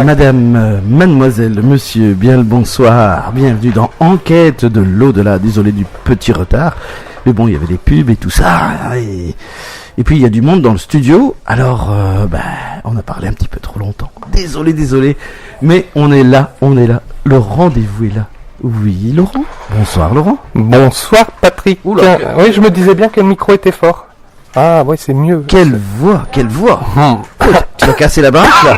Madame, mademoiselle, monsieur, bien le bonsoir. Bienvenue dans Enquête de l'au-delà. Désolé du petit retard. Mais bon, il y avait des pubs et tout ça. Et puis, il y a du monde dans le studio. Alors, on a parlé un petit peu trop longtemps. Désolé. Mais on est là. Le rendez-vous est là. Oui, Laurent. Bonsoir, Laurent. Bonsoir, Patrick. Oula. Oui, je me disais bien que le micro était fort. Ah, ouais, c'est mieux. Quelle voix. Tu vas casser la baraque, là.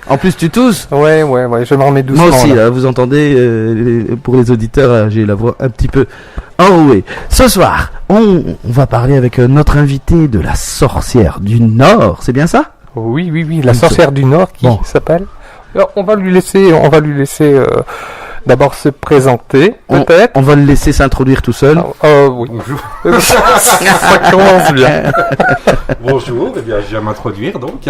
En plus, tu tousses. Ouais, je m'en remets doucement. Moi aussi, là. là, vous entendez, pour les auditeurs, là, j'ai la voix un petit peu enrouée. Ce soir, on va parler avec notre invité de la sorcière du Nord, c'est bien ça? Oui, la sorcière du Nord qui s'appelle. Alors, on va lui laisser d'abord se présenter, peut-être. On va le laisser s'introduire tout seul. Oui. Bonjour. Ça commence bien. Bonjour, eh bien, je viens m'introduire donc.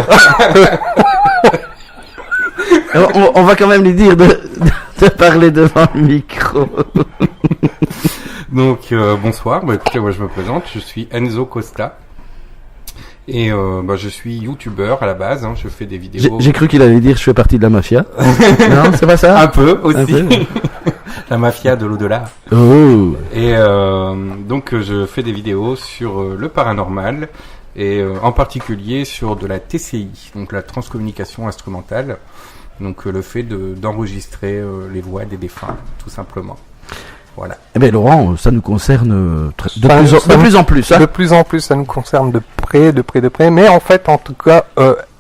On va quand même lui dire de parler devant le micro. Donc, bonsoir. Écoutez, moi je me présente, je suis Enzo Costa. Et je suis youtubeur à la base, je fais des vidéos. J'ai cru qu'il allait dire je fais partie de la mafia. Non, c'est pas ça? Un peu aussi. Un peu. La mafia de l'au-delà. Oh. Et donc je fais des vidéos sur le paranormal et en particulier sur de la TCI, donc la transcommunication instrumentale. Donc le fait d'enregistrer les voix des défunts, tout simplement. Voilà. Eh bien, Laurent, ça nous concerne de plus en plus. Hein. De plus en plus, ça nous concerne de près. Mais en fait, en tout cas,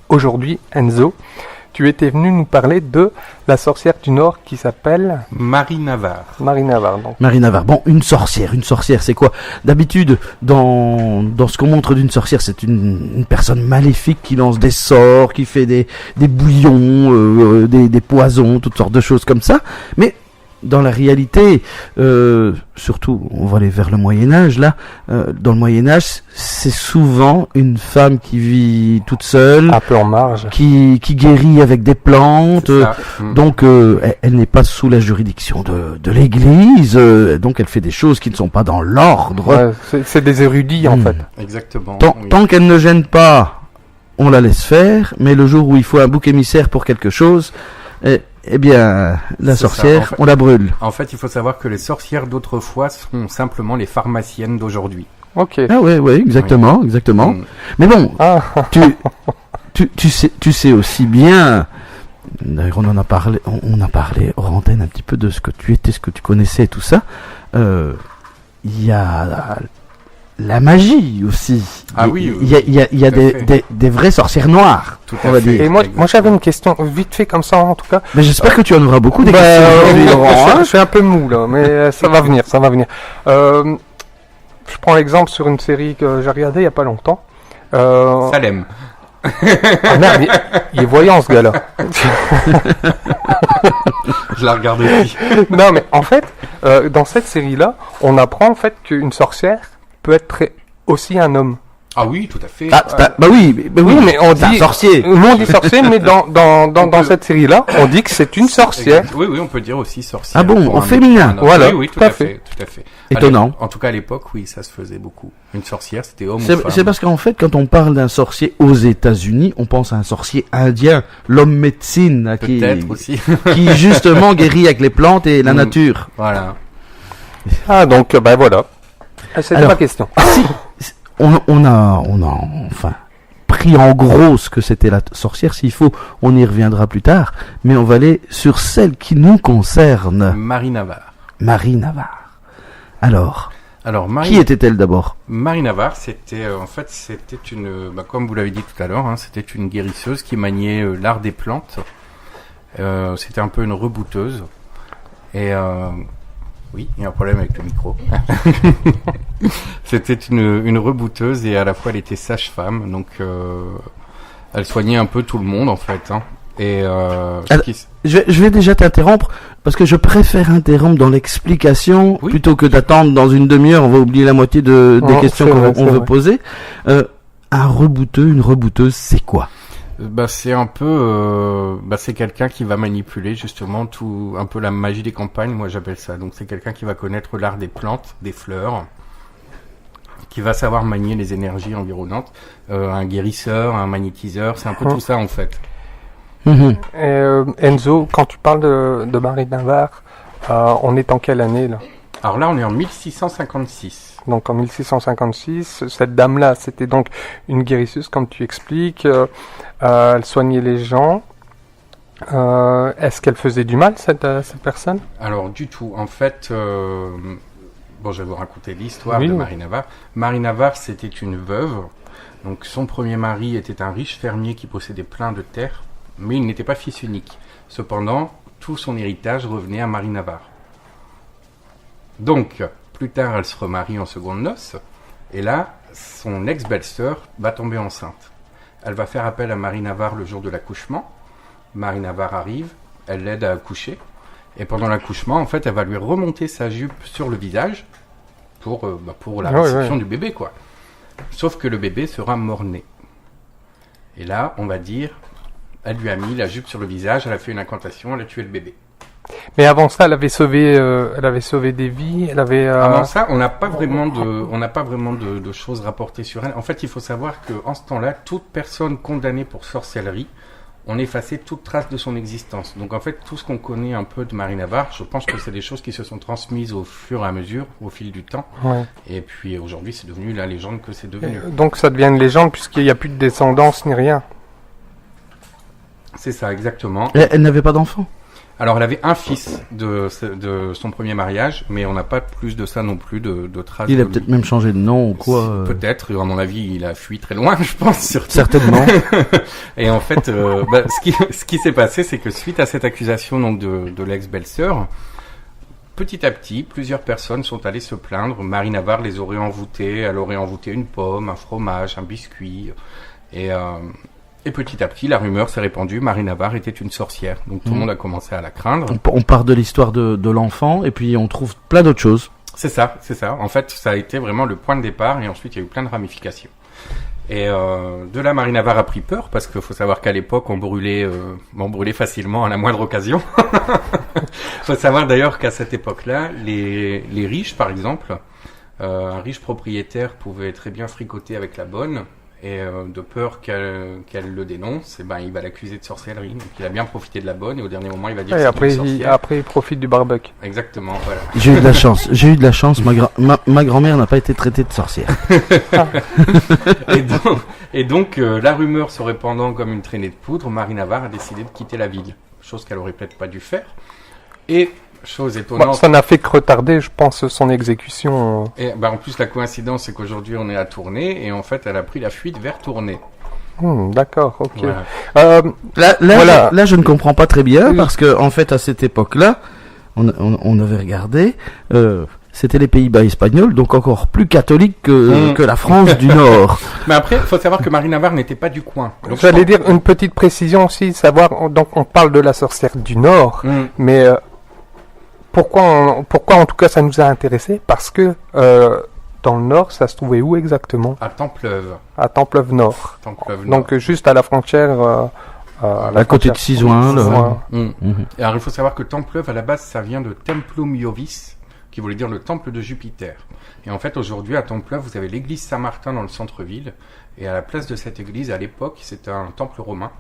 aujourd'hui, Enzo, tu étais venu nous parler de la sorcière du Nord qui s'appelle Marie Navarre. Marie Navarre, donc. Marie Navarre. Bon, une sorcière, c'est quoi? D'habitude, dans ce qu'on montre d'une sorcière, c'est une personne maléfique qui lance des sorts, qui fait des bouillons, des poisons, toutes sortes de choses comme ça. Mais dans la réalité, surtout, on va aller vers le Moyen-Âge, là, dans le Moyen-Âge, c'est souvent une femme qui vit toute seule, un peu en marge, qui guérit avec des plantes, donc elle n'est pas sous la juridiction de l'Église, donc elle fait des choses qui ne sont pas dans l'ordre. Ouais, c'est des érudits, en fait. Exactement. Tant qu'elle ne gêne pas, on la laisse faire, mais le jour où il faut un bouc émissaire pour quelque chose, eh bien, la sorcière, en fait, on la brûle. En fait, il faut savoir que les sorcières d'autrefois sont simplement les pharmaciennes d'aujourd'hui. Ok. Ah ouais, exactement. Mais bon, tu sais aussi bien. D'ailleurs, on a parlé hors antenne un petit peu de ce que tu étais, ce que tu connaissais, tout ça. Il y a la magie aussi. Ah oui. Il y a des vraies sorcières noires. Tout à fait. Et moi j'avais une question vite fait comme ça en tout cas. Mais j'espère que tu en auras beaucoup des questions aujourd'hui, Laurent. Je suis un peu mou là, mais ça va venir. Je prends l'exemple sur une série que j'ai regardée il y a pas longtemps. Salem. Ah merde, il est voyant ce gars-là. Je la regarde aussi. Non mais en fait, dans cette série-là, on apprend en fait qu'une sorcière peut être aussi un homme. Ah oui, tout à fait. Oui, mais on dit un sorcier. Nous on dit sorcier, mais dans cette série-là, on dit que c'est une sorcière. Oui, on peut dire aussi sorcière. Ah bon, au féminin. Voilà, oui, tout à fait. Étonnant. En tout cas, à l'époque, oui, ça se faisait beaucoup. Une sorcière, c'était homme ou femme. C'est parce qu'en fait, quand on parle d'un sorcier aux États-Unis, on pense à un sorcier indien, l'homme médecine, aussi. qui justement guérit avec les plantes et la nature. Voilà. Ah donc, voilà. C'était ma question. Si, on a enfin pris en gros ce que c'était la sorcière. S'il faut, on y reviendra plus tard. Mais on va aller sur celle qui nous concerne. Marie Navarre. Marie Navarre. Alors Marie... qui était-elle d'abord? Marie Navarre, c'était une, comme vous l'avez dit tout à l'heure, c'était une guérisseuse qui maniait l'art des plantes. C'était un peu une rebouteuse. Et oui, il y a un problème avec le micro. C'était une rebouteuse et à la fois elle était sage-femme, donc elle soignait un peu tout le monde en fait. Et je vais déjà t'interrompre parce que je préfère interrompre dans l'explication plutôt que d'attendre dans une demi-heure. On va oublier la moitié des questions qu'on veut poser. Un rebouteux, une rebouteuse, c'est quoi? C'est un peu, c'est quelqu'un qui va manipuler justement un peu la magie des campagnes, moi j'appelle ça. Donc c'est quelqu'un qui va connaître l'art des plantes, des fleurs, qui va savoir manier les énergies environnantes. Un guérisseur, un magnétiseur, c'est un peu tout ça en fait. Mhm. Enzo, quand tu parles de Marie Navarre, on est en quelle année là? Alors là, on est en 1656. Donc en 1656, cette dame-là, c'était donc une guérisseuse, comme tu expliques. Elle soignait les gens. Est-ce qu'elle faisait du mal, cette personne? Alors du tout. En fait, bon, je vais vous raconter l'histoire Oui. de Marie Navarre. Marie Navarre, c'était une veuve. Donc son premier mari était un riche fermier qui possédait plein de terres, mais il n'était pas fils unique. Cependant, tout son héritage revenait à Marie Navarre. Donc, plus tard, elle se remarie en seconde noces, et là, son ex-belle-sœur va tomber enceinte. Elle va faire appel à Marie Navarre le jour de l'accouchement. Marie Navarre arrive, elle l'aide à accoucher, et pendant l'accouchement, en fait, elle va lui remonter sa jupe sur le visage pour la réception du bébé, quoi. Sauf que le bébé sera mort-né. Et là, on va dire, elle lui a mis la jupe sur le visage, elle a fait une incantation, elle a tué le bébé. Mais avant ça, elle avait sauvé des vies. Elle avait. Avant ça, on n'a pas vraiment de choses rapportées sur elle. En fait, il faut savoir qu'en ce temps-là, toute personne condamnée pour sorcellerie, on effaçait toute trace de son existence. Donc en fait, tout ce qu'on connaît un peu de Marie Navarre, je pense que c'est des choses qui se sont transmises au fur et à mesure, au fil du temps. Ouais. Et puis aujourd'hui, c'est devenu la légende que c'est devenu. Donc ça devient une légende puisqu'il n'y a plus de descendance ni rien. C'est ça, exactement. Elle n'avait pas d'enfant. Alors, elle avait un fils de son premier mariage, mais on n'a pas plus de ça non plus, de traces. Il de a lui. peut-être même changé de nom ou quoi. Peut-être, à mon avis, il a fui très loin, je pense, surtout. Certainement. Et en fait, ce qui s'est passé, c'est que suite à cette accusation donc de l'ex-belle-sœur, petit à petit, plusieurs personnes sont allées se plaindre. Marie Navarre les aurait envoûtées, elle aurait envoûté une pomme, un fromage, un biscuit, et petit à petit, la rumeur s'est répandue, Marie Navarre était une sorcière. Donc tout le monde a commencé à la craindre. On part de l'histoire de l'enfant et puis on trouve plein d'autres choses. C'est ça. En fait, ça a été vraiment le point de départ et ensuite il y a eu plein de ramifications. Et de là, Marie Navarre a pris peur parce qu'il faut savoir qu'à l'époque, on brûlait facilement à la moindre occasion. Faut savoir d'ailleurs qu'à cette époque-là, les riches, par exemple, un riche propriétaire pouvait très bien fricoter avec la bonne. Et de peur qu'elle le dénonce, il va l'accuser de sorcellerie. Donc il a bien profité de la bonne et au dernier moment il va dire que c'est une sorcière. Après il profite du barbecue. Exactement, voilà. J'ai eu de la chance. Ma grand-mère n'a pas été traitée de sorcière. Et donc la rumeur se répandant comme une traînée de poudre, Marie Navarre a décidé de quitter la ville. Chose qu'elle aurait peut-être pas dû faire. Et chose étonnante. Ça n'a fait que retarder, je pense, son exécution. Et en plus, la coïncidence, c'est qu'aujourd'hui, on est à Tournai, et en fait, elle a pris la fuite vers Tournai. D'accord, ok. Voilà. Là, je ne comprends pas très bien parce que en fait, à cette époque-là, on avait regardé. C'était les Pays-Bas espagnols, donc encore plus catholiques que la France du Nord. Mais après, il faut savoir que Marie Navarre n'était pas du coin. Donc, j'allais dire une petite précision aussi, savoir. Donc, on parle de la sorcière du Nord, mais pourquoi en tout cas ça nous a intéressé? Parce que dans le Nord, ça se trouvait où exactement? À Templeuve. À Templeuve Nord. Templeuve Nord. Donc juste à la frontière. À côté de Sizouin. Alors il faut savoir que Templeuve à la base ça vient de Templum Iovis, qui voulait dire le temple de Jupiter. Et en fait aujourd'hui à Templeuve vous avez l'église Saint-Martin dans le centre-ville, et à la place de cette église à l'époque c'était un temple romain.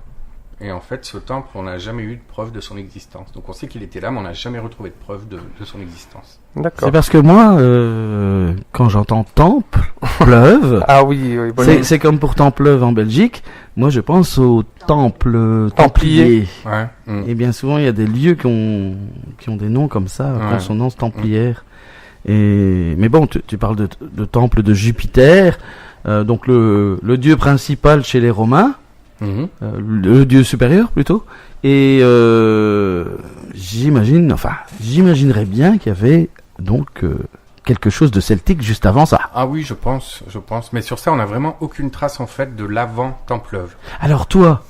Et en fait, ce temple, on n'a jamais eu de preuve de son existence. Donc on sait qu'il était là, mais on n'a jamais retrouvé de preuve de son existence. D'accord. C'est parce que moi, quand j'entends temple, pleuve, ah oui, c'est comme pour Templeuve en Belgique. Moi, je pense au temple templier. Ouais. Et bien souvent, il y a des lieux qui ont des noms comme ça, consonance templière. Mais bon, tu parles de temple de Jupiter, donc le dieu principal chez les Romains. Le dieu supérieur plutôt, et j'imaginerais bien qu'il y avait donc quelque chose de celtique juste avant ça. Ah oui, je pense, mais sur ça on n'a vraiment aucune trace en fait de l'avant Templeuve. Alors toi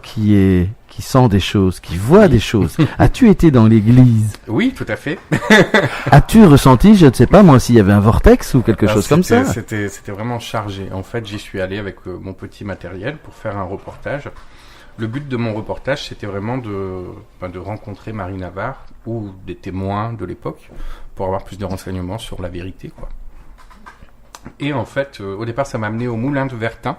qui sent des choses, qui voit des choses, as-tu été dans l'église? Oui, tout à fait. As-tu ressenti, je ne sais pas moi, s'il y avait un vortex ou quelque chose comme ça? C'était vraiment chargé. En fait, j'y suis allé avec mon petit matériel pour faire un reportage. Le but de mon reportage, c'était vraiment de rencontrer Marie Navarre ou des témoins de l'époque pour avoir plus de renseignements sur la vérité, quoi. Et en fait, au départ, ça m'a amené au moulin de Vertin.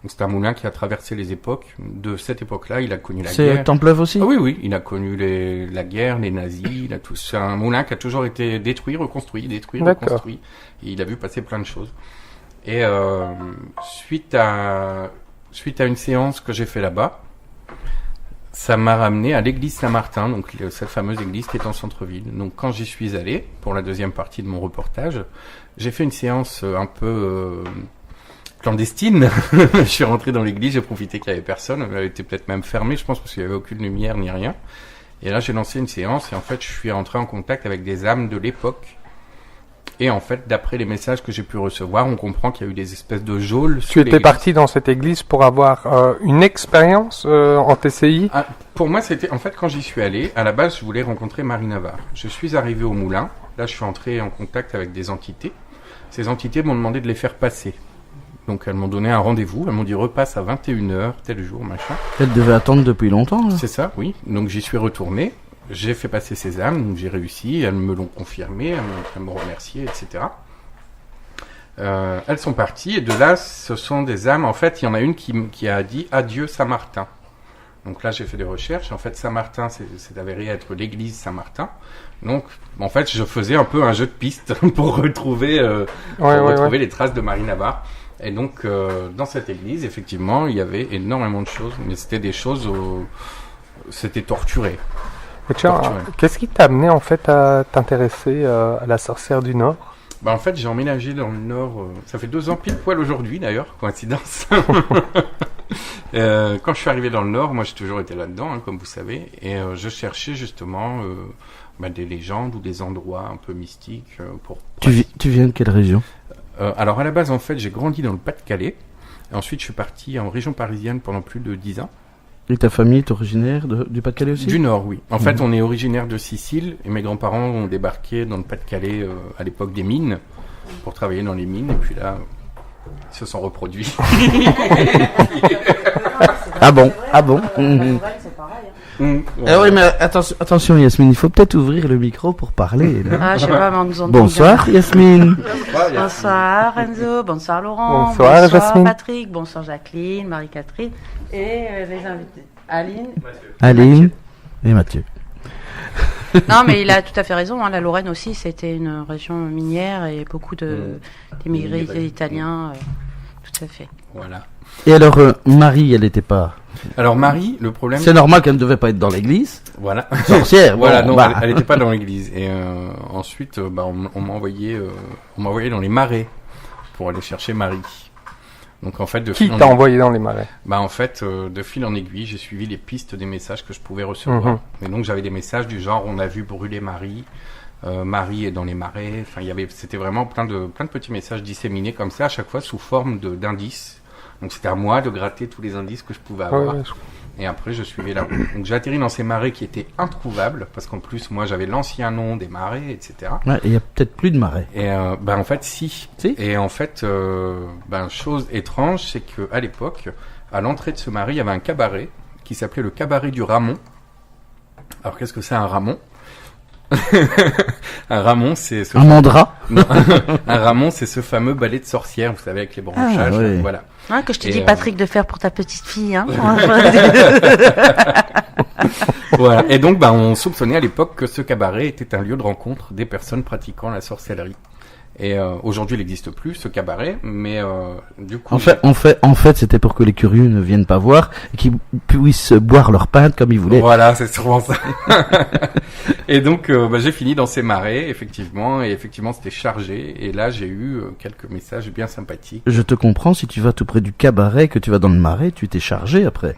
Donc c'est un moulin qui a traversé les époques. De cette époque-là, il a connu la C'est guerre. Templeuve aussi? Ah oui, il a connu la guerre, les nazis, il a tout. C'est un moulin qui a toujours été détruit, reconstruit, reconstruit. Et il a vu passer plein de choses. Et suite à une séance que j'ai fait là-bas, ça m'a ramené à l'église Saint-Martin, donc cette fameuse église qui est en centre-ville. Donc quand j'y suis allé, pour la deuxième partie de mon reportage, j'ai fait une séance un peu clandestine. Je suis rentré dans l'église, j'ai profité qu'il n'y avait personne. Elle était peut-être même fermée, je pense, parce qu'il n'y avait aucune lumière ni rien. Et là, j'ai lancé une séance et en fait, je suis entré en contact avec des âmes de l'époque. Et en fait, d'après les messages que j'ai pu recevoir, on comprend qu'il y a eu des espèces de geôles. Tu étais parti dans cette église pour avoir une expérience en TCI? Pour moi, c'était... En fait, quand j'y suis allé, à la base, je voulais rencontrer Marie Navarre. Je suis arrivé au moulin. Là, je suis entré en contact avec des entités. Ces entités m'ont demandé de les faire passer. Donc, elles m'ont donné un rendez-vous. Elles m'ont dit, repasse à 21h, tel jour, machin. Elle devait attendre depuis longtemps, là. C'est ça, oui. Donc, j'y suis retourné. J'ai fait passer ces âmes, donc j'ai réussi, elles me l'ont confirmé, elles m'ont remercié, etc. Elles sont parties, et de là, ce sont des âmes, en fait, il y en a une qui a dit « Adieu Saint-Martin ». Donc là, j'ai fait des recherches, en fait, Saint-Martin, c'est avéré être l'église Saint-Martin. Donc, en fait, je faisais un peu un jeu de piste pour retrouver les traces de Marie Navarre. Et donc, dans cette église, effectivement, il y avait énormément de choses, mais c'était des choses c'était torturé. Et tiens, qu'est-ce qui t'a amené en fait à t'intéresser à la sorcière du Nord? Bah en fait, j'ai emménagé dans le Nord, ça fait 2 ans pile poil aujourd'hui d'ailleurs, coïncidence. Quand je suis arrivé dans le Nord, moi j'ai toujours été là-dedans, hein, comme vous savez, et je cherchais justement des légendes ou des endroits un peu mystiques pour... Tu viens de quelle région? Alors à la base, en fait, j'ai grandi dans le Pas-de-Calais, et ensuite je suis parti en région parisienne pendant plus de 10 ans. Et ta famille est originaire du Pas-de-Calais aussi? Du Nord, oui. En fait, on est originaire de Sicile et mes grands-parents ont débarqué dans le Pas-de-Calais à l'époque des mines pour travailler dans les mines. Et puis là, ils se sont reproduits. Ah bon? Voilà. Oui, mais attention Yasmine, il faut peut-être ouvrir le micro pour parler. Là. Je sais pas, mais on nous entend. Bonsoir Yasmine. Bonsoir Enzo, bonsoir Laurent, bonsoir Jasmine. Patrick, bonsoir Jacqueline, Marie-Catherine et les invités. Aline et Mathieu. Non, mais il a tout à fait raison. Hein. La Lorraine aussi, c'était une région minière et beaucoup d'immigrés italiens. Tout à fait. Voilà. Et alors, Marie, elle n'était pas... Alors Marie, le problème... C'est normal qu'elle ne devait pas être dans l'église. Voilà. Sorcière. Voilà, non, elle n'était pas dans l'église. Et ensuite, on m'a envoyé dans les marais pour aller chercher Marie. Donc en fait, Qui t'a envoyé dans les marais? En fait, de fil en aiguille, j'ai suivi les pistes des messages que je pouvais recevoir. Et donc j'avais des messages du genre, on a vu brûler Marie. Marie est dans les marais. Enfin, c'était vraiment plein de petits messages disséminés comme ça, à chaque fois sous forme d'indices. Donc c'était à moi de gratter tous les indices que je pouvais avoir. Et après, je suivais la route. Donc j'ai atterri dans ces marais qui étaient introuvables, parce qu'en plus, moi, j'avais l'ancien nom des marais, etc. Ouais, il y a peut-être plus de marais. Et en fait, si. Et en fait, chose étrange, c'est que à l'époque, à l'entrée de ce marais, il y avait un cabaret qui s'appelait le cabaret du Ramon. Alors qu'est-ce que c'est un Ramon? Un Ramon, c'est un mandrat. Non, un Ramon, c'est ce fameux balai de sorcière, vous savez, avec les branchages. Voilà. Que je te dis, Patrick, de faire pour ta petite fille. Hein. Voilà. Et donc, on soupçonnait à l'époque que ce cabaret était un lieu de rencontre des personnes pratiquant la sorcellerie. Et aujourd'hui, il n'existe plus ce cabaret, mais du coup. En fait, c'était pour que les curieux ne viennent pas voir et qu'ils puissent boire leur pinte comme ils voulaient. Voilà, c'est sûrement ça. Et donc, j'ai fini dans ces marais, effectivement, et effectivement, c'était chargé. Et là, j'ai eu quelques messages bien sympathiques. Je te comprends. Si tu vas tout près du cabaret, que tu vas dans le marais, tu t'es chargé après.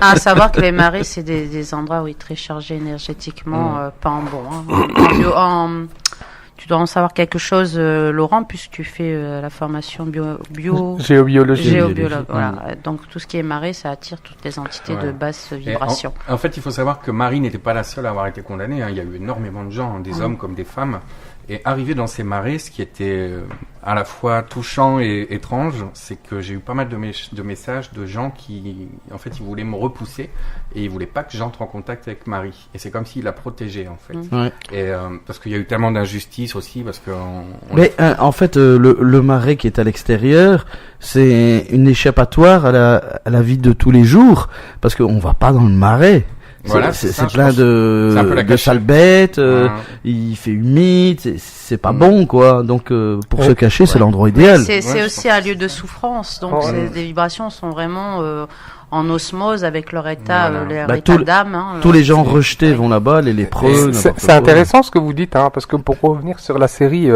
À savoir que les marais, c'est des endroits où ils sont très chargés énergétiquement, pas en bon. Hein. Tu dois en savoir quelque chose, Laurent, puisque tu fais la formation géobiologie. Voilà. Donc tout ce qui est marée, ça attire toutes les entités de basse vibration. En fait, il faut savoir que Marie n'était pas la seule à avoir été condamnée. Hein. Il y a eu énormément de gens, des hommes comme des femmes, Et arrivé dans ces marais, ce qui était à la fois touchant et étrange, c'est que j'ai eu pas mal de messages de gens qui, en fait, ils voulaient me repousser et ils voulaient pas que j'entre en contact avec Marie. Et c'est comme s'ils la protégeaient, en fait. Ouais. Et parce qu'il y a eu tellement d'injustice aussi, parce que Mais en fait, le marais qui est à l'extérieur, c'est une échappatoire à la vie de tous les jours, parce qu'on va pas dans le marais. Voilà, c'est ça, plein c'est un peu la de cachette. sales bêtes, Ouais. il fait humide, c'est pas bon quoi. Donc pour se cacher, c'est Ouais. l'endroit idéal. C'est je aussi un lieu de souffrance, donc les vibrations sont vraiment en osmose avec leur état, Voilà. leur Bah, état d'âme. Hein, Tous les gens rejetés vont là-bas, les lépreux. n'importe C'est quoi. intéressant ce que vous dites, hein, parce que pour revenir sur la série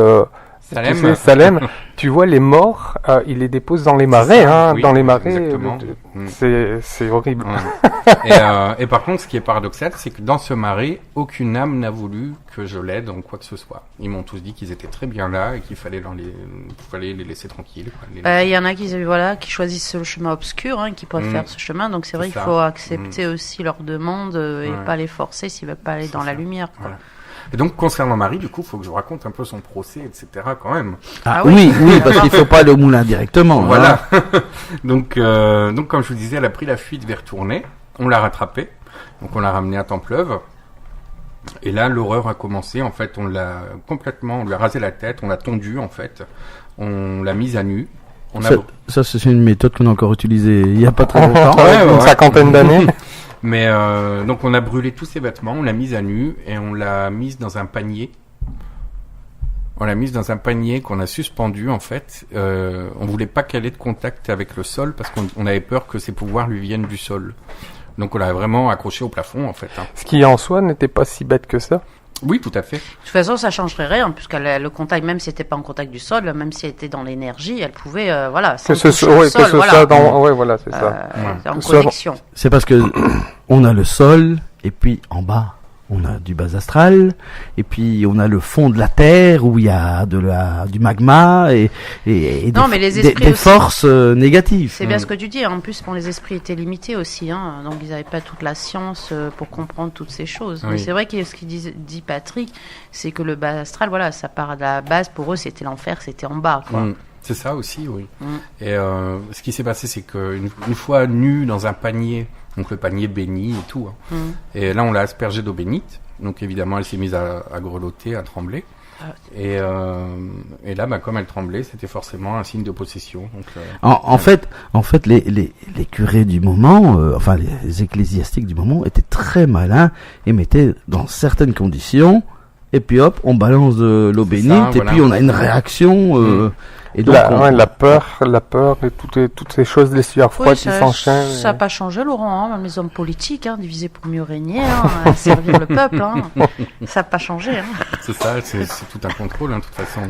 Salem. tu sais, Salem, tu vois les morts, ils les déposent dans les marais, ça, hein, oui, dans les marais. exactement. C'est horrible. Ouais. Et par contre, ce qui est paradoxal, c'est que dans ce marais, aucune âme n'a voulu que je l'aide en quoi que ce soit. Ils m'ont tous dit qu'ils étaient très bien là et qu'il fallait les laisser tranquilles. Quoi, Il y en a qui choisissent le chemin obscur, hein, qui préfèrent ce chemin. Donc c'est vrai C'est qu'il ça. faut accepter aussi leurs demandes et Ouais. pas les forcer s'ils veulent pas aller dans la lumière. Quoi. Voilà. Et donc, concernant Marie, du coup, il faut que je vous raconte un peu son procès, etc. quand même. Ah, Ah oui, oui. parce qu'il faut pas aller au moulin directement. Voilà. hein. donc, comme je vous disais, elle a pris la fuite vers Tournai. On l'a rattrapée. Donc, on l'a ramenée à Templeuve. Et là, l'horreur a commencé. En fait, on lui a rasé la tête, on l'a tondue, en fait. On l'a mise à nu. Ça, c'est une méthode qu'on a encore utilisée il y a pas très longtemps. Ouais, Une cinquantaine d'années. Mais donc on a brûlé tous ses vêtements, on l'a mise à nu et on l'a mise dans un panier. On l'a mise dans un panier qu'on a suspendu en fait. On voulait pas qu'elle ait de contact avec le sol parce qu'on avait peur que ses pouvoirs lui viennent du sol. Donc on l'a vraiment accrochée au plafond en fait. Hein. Ce qui en soi n'était pas si bête que ça. Oui, tout à fait. De toute façon, ça changerait rien, puisque le contact, même si elle n'était pas en contact du sol, même si elle était dans l'énergie, elle pouvait, sans Que ce toucher soit, au ouais, sol, que ce voilà. soit dans, ouais, voilà, c'est ça. En Soit- connexion. C'est parce que on a le sol, et puis en bas, on a du bas astral, et puis on a le fond de la terre où il y a du magma et Non, mais les esprits des aussi. forces négatives. C'est bien ce que tu dis. En plus, les esprits étaient limités aussi, hein, donc ils n'avaient pas toute la science pour comprendre toutes ces choses. Oui. Mais c'est vrai que ce qu'il dit Patrick, c'est que le bas astral, voilà, ça part de la base. Pour eux, c'était l'enfer, c'était en bas, quoi. C'est ça aussi, oui. Mm. Et ce qui s'est passé, c'est qu'une fois nue dans un panier, donc le panier béni et tout, hein, et là on l'a aspergée d'eau bénite, donc évidemment elle s'est mise à grelotter, à trembler. Et là, comme elle tremblait, c'était forcément un signe de possession. Donc, En fait, les curés du moment, enfin les ecclésiastiques du moment, étaient très malins et mettaient dans certaines conditions. Et puis hop, on balance de l'eau C'est bénite ça, et voilà. puis on a une réaction. Et donc La peur et toutes ces choses, les sueurs froides qui s'enchaînent. Ça n'a pas changé, Laurent. Hein, les hommes politiques, hein, divisés pour mieux régner, hein, servir le peuple. Hein. Ça n'a pas changé. Hein. c'est ça, c'est tout un contrôle, hein, de toute façon.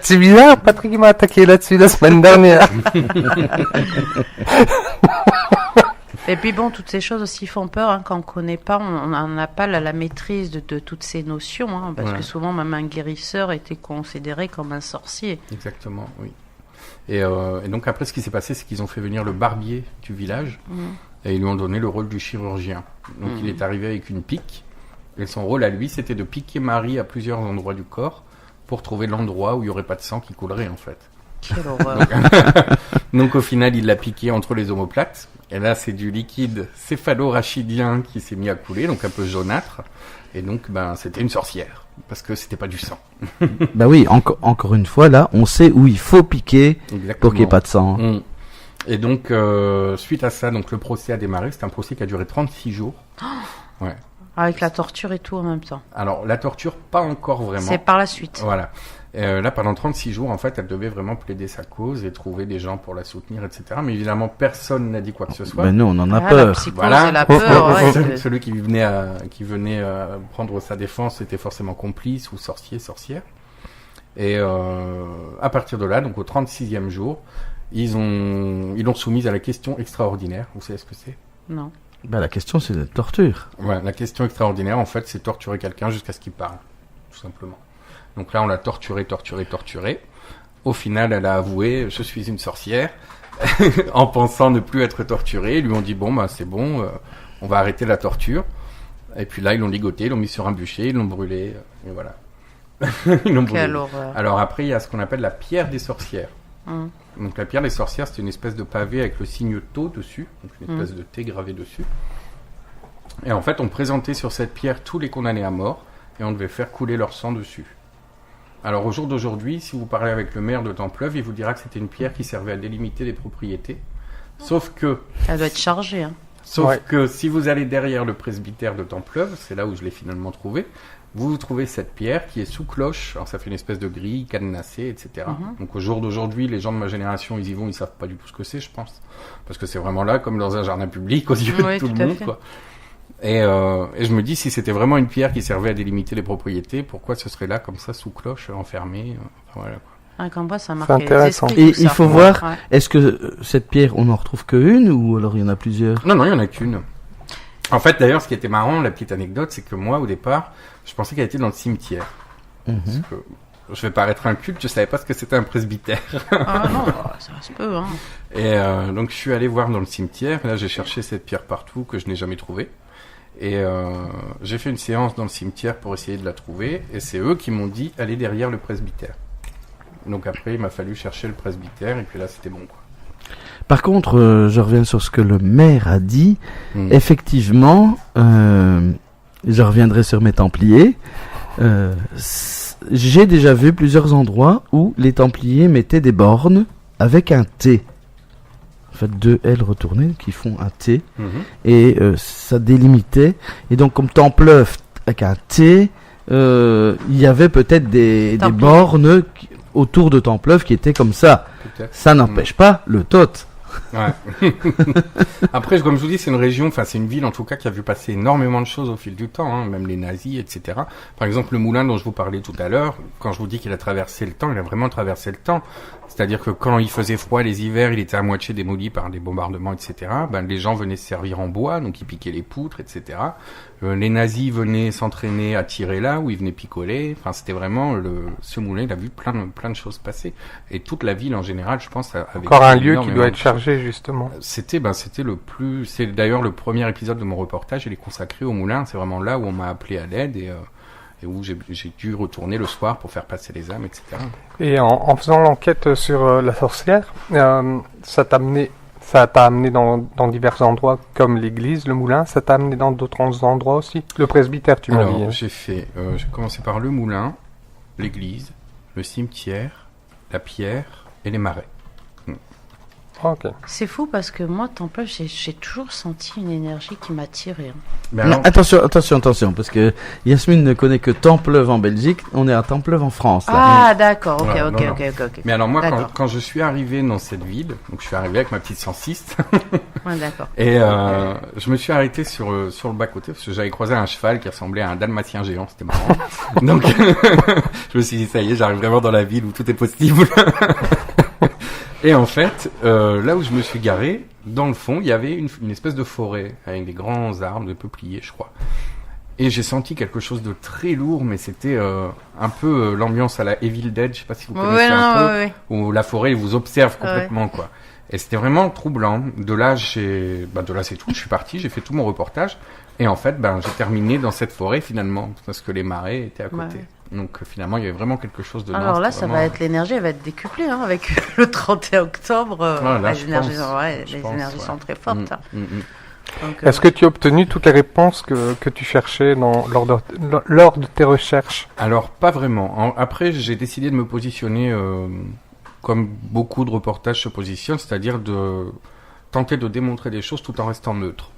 C'est bizarre, Patrick m'a attaqué là-dessus la semaine dernière. Et puis bon, toutes ces choses aussi font peur hein, quand on ne connaît pas, on n'a pas la maîtrise de toutes ces notions, hein, parce que souvent même un guérisseur était considéré comme un sorcier. Exactement, oui. Et donc après, ce qui s'est passé, c'est qu'ils ont fait venir le barbier du village et ils lui ont donné le rôle du chirurgien. Donc il est arrivé avec une pique et son rôle à lui, c'était de piquer Marie à plusieurs endroits du corps pour trouver l'endroit où il n'y aurait pas de sang qui coulerait en fait. Quelle horreur. Donc au final, il l'a piqué entre les omoplates. Et là, c'est du liquide céphalorachidien qui s'est mis à couler, donc un peu jaunâtre. Et donc, c'était une sorcière, parce que c'était pas du sang. Bah oui, encore une fois, là, on sait où il faut piquer pour qu'il n'y ait pas de sang. Et donc, suite à ça, donc le procès a démarré. C'est un procès qui a duré 36 jours. Ouais. Avec la torture et tout en même temps. Alors, la torture, pas encore vraiment. C'est par la suite. Voilà. Là, pendant 36 jours, en fait, elle devait vraiment plaider sa cause et trouver des gens pour la soutenir, etc. Mais évidemment, personne n'a dit quoi que ce soit. Ben nous, on en a La peur. psychose et la peur. Ouais, Celui qui venait prendre sa défense était forcément complice ou sorcière. Et à partir de là, donc au 36e jour, ils l'ont soumise à la question extraordinaire. Vous savez ce que c'est ? Non. Ben, la question, c'est la torture. Ouais, la question extraordinaire, en fait, c'est torturer quelqu'un jusqu'à ce qu'il parle, tout simplement. Donc là, on l'a torturée. Au final, elle a avoué « je suis une sorcière » en pensant ne plus être torturée. Ils lui ont dit « bon, c'est bon, on va arrêter la torture ». Et puis là, ils l'ont ligoté, ils l'ont mis sur un bûcher, ils l'ont brûlé, et voilà. Ils n'ont brûlé. Quelle horreur. Alors après, il y a ce qu'on appelle la pierre des sorcières. Donc la pierre des sorcières, c'est une espèce de pavé avec le signe Tau dessus, donc une espèce de T gravé dessus. Et en fait, on présentait sur cette pierre tous les condamnés à mort, et on devait faire couler leur sang dessus. Alors au jour d'aujourd'hui, si vous parlez avec le maire de Templeuve, il vous dira que c'était une pierre qui servait à délimiter des propriétés. Sauf que... Elle doit être chargée. Hein. Sauf que si vous allez derrière le presbytère de Templeuve, c'est là où je l'ai finalement trouvé, vous trouvez cette pierre qui est sous cloche. Alors ça fait une espèce de grille cadenassée, etc. Donc au jour d'aujourd'hui, les gens de ma génération, ils y vont, ils savent pas du tout ce que c'est, je pense. Parce que c'est vraiment là, comme dans un jardin public, aux yeux de tout le monde, quoi. Et je me dis, si c'était vraiment une pierre qui servait à délimiter les propriétés, pourquoi ce serait là, comme ça, sous cloche, enfermé, voilà, quoi. Comme moi, ça marque C'est intéressant. Et il faut voir, est-ce que cette pierre, on n'en retrouve qu'une ou alors il y en a plusieurs? Non, il y en a qu'une. En fait, d'ailleurs, ce qui était marrant, la petite anecdote, c'est que moi, au départ, je pensais qu'elle était dans le cimetière. Parce que je vais paraître inculte, je savais pas ce que c'était un presbytère. Ah non, ça se peut. Hein. Et donc, je suis allé voir dans le cimetière. Là, j'ai cherché cette pierre partout que je n'ai jamais trouvée. Et j'ai fait une séance dans le cimetière pour essayer de la trouver. Et c'est eux qui m'ont dit, allez derrière le presbytère. Donc après, il m'a fallu chercher le presbytère. Et puis là, c'était bon, quoi. Par contre, je reviens sur ce que le maire a dit. Effectivement, je reviendrai sur mes Templiers. J'ai déjà vu plusieurs endroits où les Templiers mettaient des bornes avec un T. En fait, 2 L retournées qui font un T. Et ça délimitait. Et donc, comme Templeuve avec un T, il y avait peut-être des bornes autour de Templeuve qui étaient comme ça. Ça n'empêche pas le tot. Ouais. Après, comme je vous dis, c'est une région, enfin c'est une ville en tout cas qui a vu passer énormément de choses au fil du temps, hein, même les nazis, etc. Par exemple, le moulin dont je vous parlais tout à l'heure, quand je vous dis qu'il a traversé le temps, il a vraiment traversé le temps. C'est-à-dire que quand il faisait froid les hivers, il était à moitié démoli par des bombardements, etc. Les gens venaient se servir en bois, donc ils piquaient les poutres, etc. Les nazis venaient s'entraîner à tirer là, où ils venaient picoler. Enfin, c'était vraiment ce moulin, il a vu plein de choses passer. Et toute la ville en général, je pense, avait encore un lieu qui doit être chargé, justement. C'était c'est d'ailleurs le premier épisode de mon reportage, il est consacré au moulin. C'est vraiment là où on m'a appelé à l'aide et où j'ai dû retourner le soir pour faire passer les âmes, etc. Et en faisant l'enquête sur la sorcière, ça t'a amené dans divers endroits comme l'église, le moulin. Ça t'a amené dans d'autres endroits aussi. Le presbytère, tu m'as dit. Alors, j'ai commencé par le moulin, l'église, le cimetière, la pierre et les marais. Okay. C'est fou parce que moi, Templeuve, j'ai toujours senti une énergie qui m'a tiré. Hein. Mais alors... Attention, parce que Yasmine ne connaît que Templeuve en Belgique, on est à Templeuve en France. Là. Ah, d'accord, ok. Mais alors moi, quand je suis arrivé dans cette ville, donc je suis arrivé avec ma petite 106, ouais, d'accord. Et je me suis arrêté sur le bas-côté, parce que j'avais croisé un cheval qui ressemblait à un dalmatien géant, c'était marrant. Donc, je me suis dit, ça y est, j'arrive vraiment dans la ville où tout est possible. Et en fait, là où je me suis garé, dans le fond, il y avait une espèce de forêt avec des grands arbres de peupliers, je crois. Et j'ai senti quelque chose de très lourd, mais c'était un peu l'ambiance à la Evil Dead, je sais pas si vous connaissez un peu, où la forêt vous observe complètement, quoi. Et c'était vraiment troublant. De là, c'est tout. Je suis parti, j'ai fait tout mon reportage. Et en fait, j'ai terminé dans cette forêt finalement, parce que les marais étaient à côté. Ouais. Donc finalement, il y avait vraiment quelque chose de... Alors là, ça va être l'énergie, elle va être décuplée, hein, avec le 31 octobre. Les énergies sont très fortes. Donc, est-ce que tu as obtenu toutes les réponses que tu cherchais lors de tes recherches? Alors, pas vraiment. Après, j'ai décidé de me positionner comme beaucoup de reportages se positionnent, c'est-à-dire de tenter de démontrer des choses tout en restant neutre.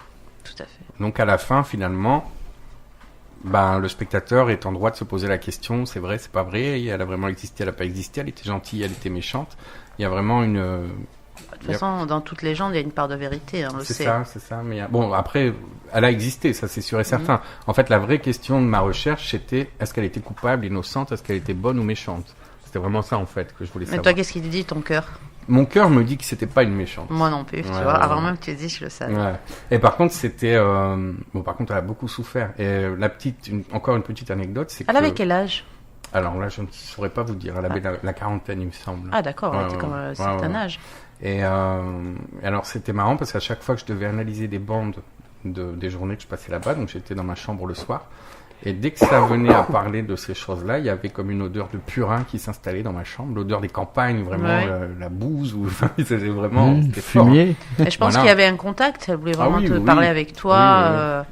Tout à fait. Donc à la fin, finalement, le spectateur est en droit de se poser la question, c'est vrai, c'est pas vrai, elle a vraiment existé, elle a pas existé, elle était gentille, elle était méchante. Il y a vraiment une... De toute façon, dans toutes les légendes, il y a une part de vérité, on le sait. C'est ça. Mais bon, après, elle a existé, ça c'est sûr et certain. En fait, la vraie question de ma recherche, c'était est-ce qu'elle était coupable, innocente, est-ce qu'elle était bonne ou méchante? C'était vraiment ça, en fait, que je voulais savoir. Mais toi, qu'est-ce qu'il te dit, ton cœur? Mon cœur me dit que c'était pas une méchante. Moi non plus, tu vois. Avant même que tu le dises, je le savais. Ouais. Et par contre, c'était... par contre, elle a beaucoup souffert. Et encore une petite anecdote, c'est Elle avait quel âge? Alors là, je ne saurais pas vous dire. Elle avait la quarantaine, il me semble. Ah d'accord, elle était comme un certain âge. Et alors, c'était marrant parce qu'à chaque fois que je devais analyser des bandes des journées que je passais là-bas, donc j'étais dans ma chambre le soir, Et dès que ça venait à parler de ces choses-là, il y avait comme une odeur de purin qui s'installait dans ma chambre, l'odeur des campagnes, vraiment la bouse, ou c'était vraiment c'était fumier. Fort, hein. Et je pense qu'il y avait un contact, elle voulait vraiment te parler avec toi.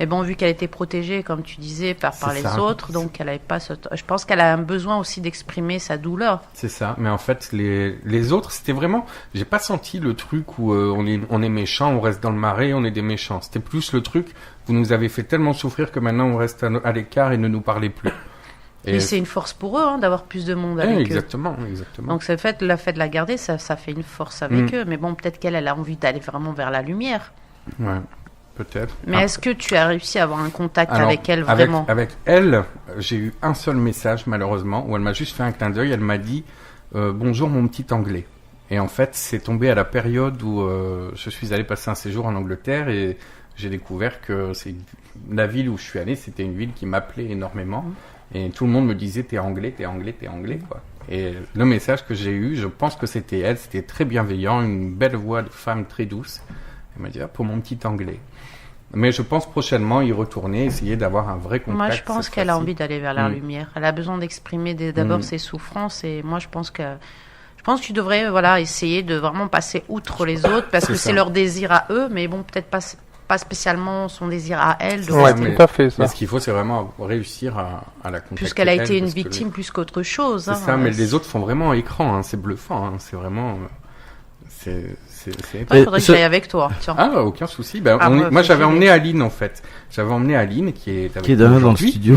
Et bon, vu qu'elle était protégée, comme tu disais, par les autres, donc elle avait pas je pense qu'elle a un besoin aussi d'exprimer sa douleur. C'est ça, mais en fait, les autres, c'était vraiment... J'ai pas senti le truc où on est méchant, on reste dans le marais, on est des méchants. C'était plus le truc, vous nous avez fait tellement souffrir que maintenant on reste à l'écart et ne nous parlez plus. Et c'est une force pour eux, d'avoir plus de monde avec eux. Exactement. Donc le fait de la garder, ça fait une force avec eux. Mais bon, peut-être qu'elle a envie d'aller vraiment vers la lumière. Ouais. Peut-être. Mais est-ce que tu as réussi à avoir un contact avec elle vraiment? Avec elle, j'ai eu un seul message malheureusement où elle m'a juste fait un clin d'œil. Elle m'a dit bonjour mon petit anglais. Et en fait, c'est tombé à la période où je suis allé passer un séjour en Angleterre et j'ai découvert que la ville où je suis allé, c'était une ville qui m'appelait énormément et tout le monde me disait t'es anglais quoi. Et le message que j'ai eu, je pense que c'était elle, c'était très bienveillant, une belle voix de femme très douce. Elle m'a dit pour mon petit anglais. Mais je pense prochainement y retourner, essayer d'avoir un vrai contact. Moi, je pense qu'elle a envie d'aller vers la lumière. Elle a besoin d'exprimer d'abord ses souffrances. Et moi, je pense que tu devrais essayer de vraiment passer outre les autres parce que c'est leur désir à eux, mais bon, peut-être pas spécialement son désir à elle. Tout à fait, ça. Mais ce qu'il faut, c'est vraiment réussir à la contacter. Puisqu'elle a été une victime plus qu'autre chose. C'est ça, mais les autres font vraiment écran. C'est bluffant. C'est vraiment... Il faudrait que j'aille avec toi. Tiens. Ah, aucun souci. Moi, j'avais emmené Aline, en fait. J'avais emmené Aline, qui est dans le studio.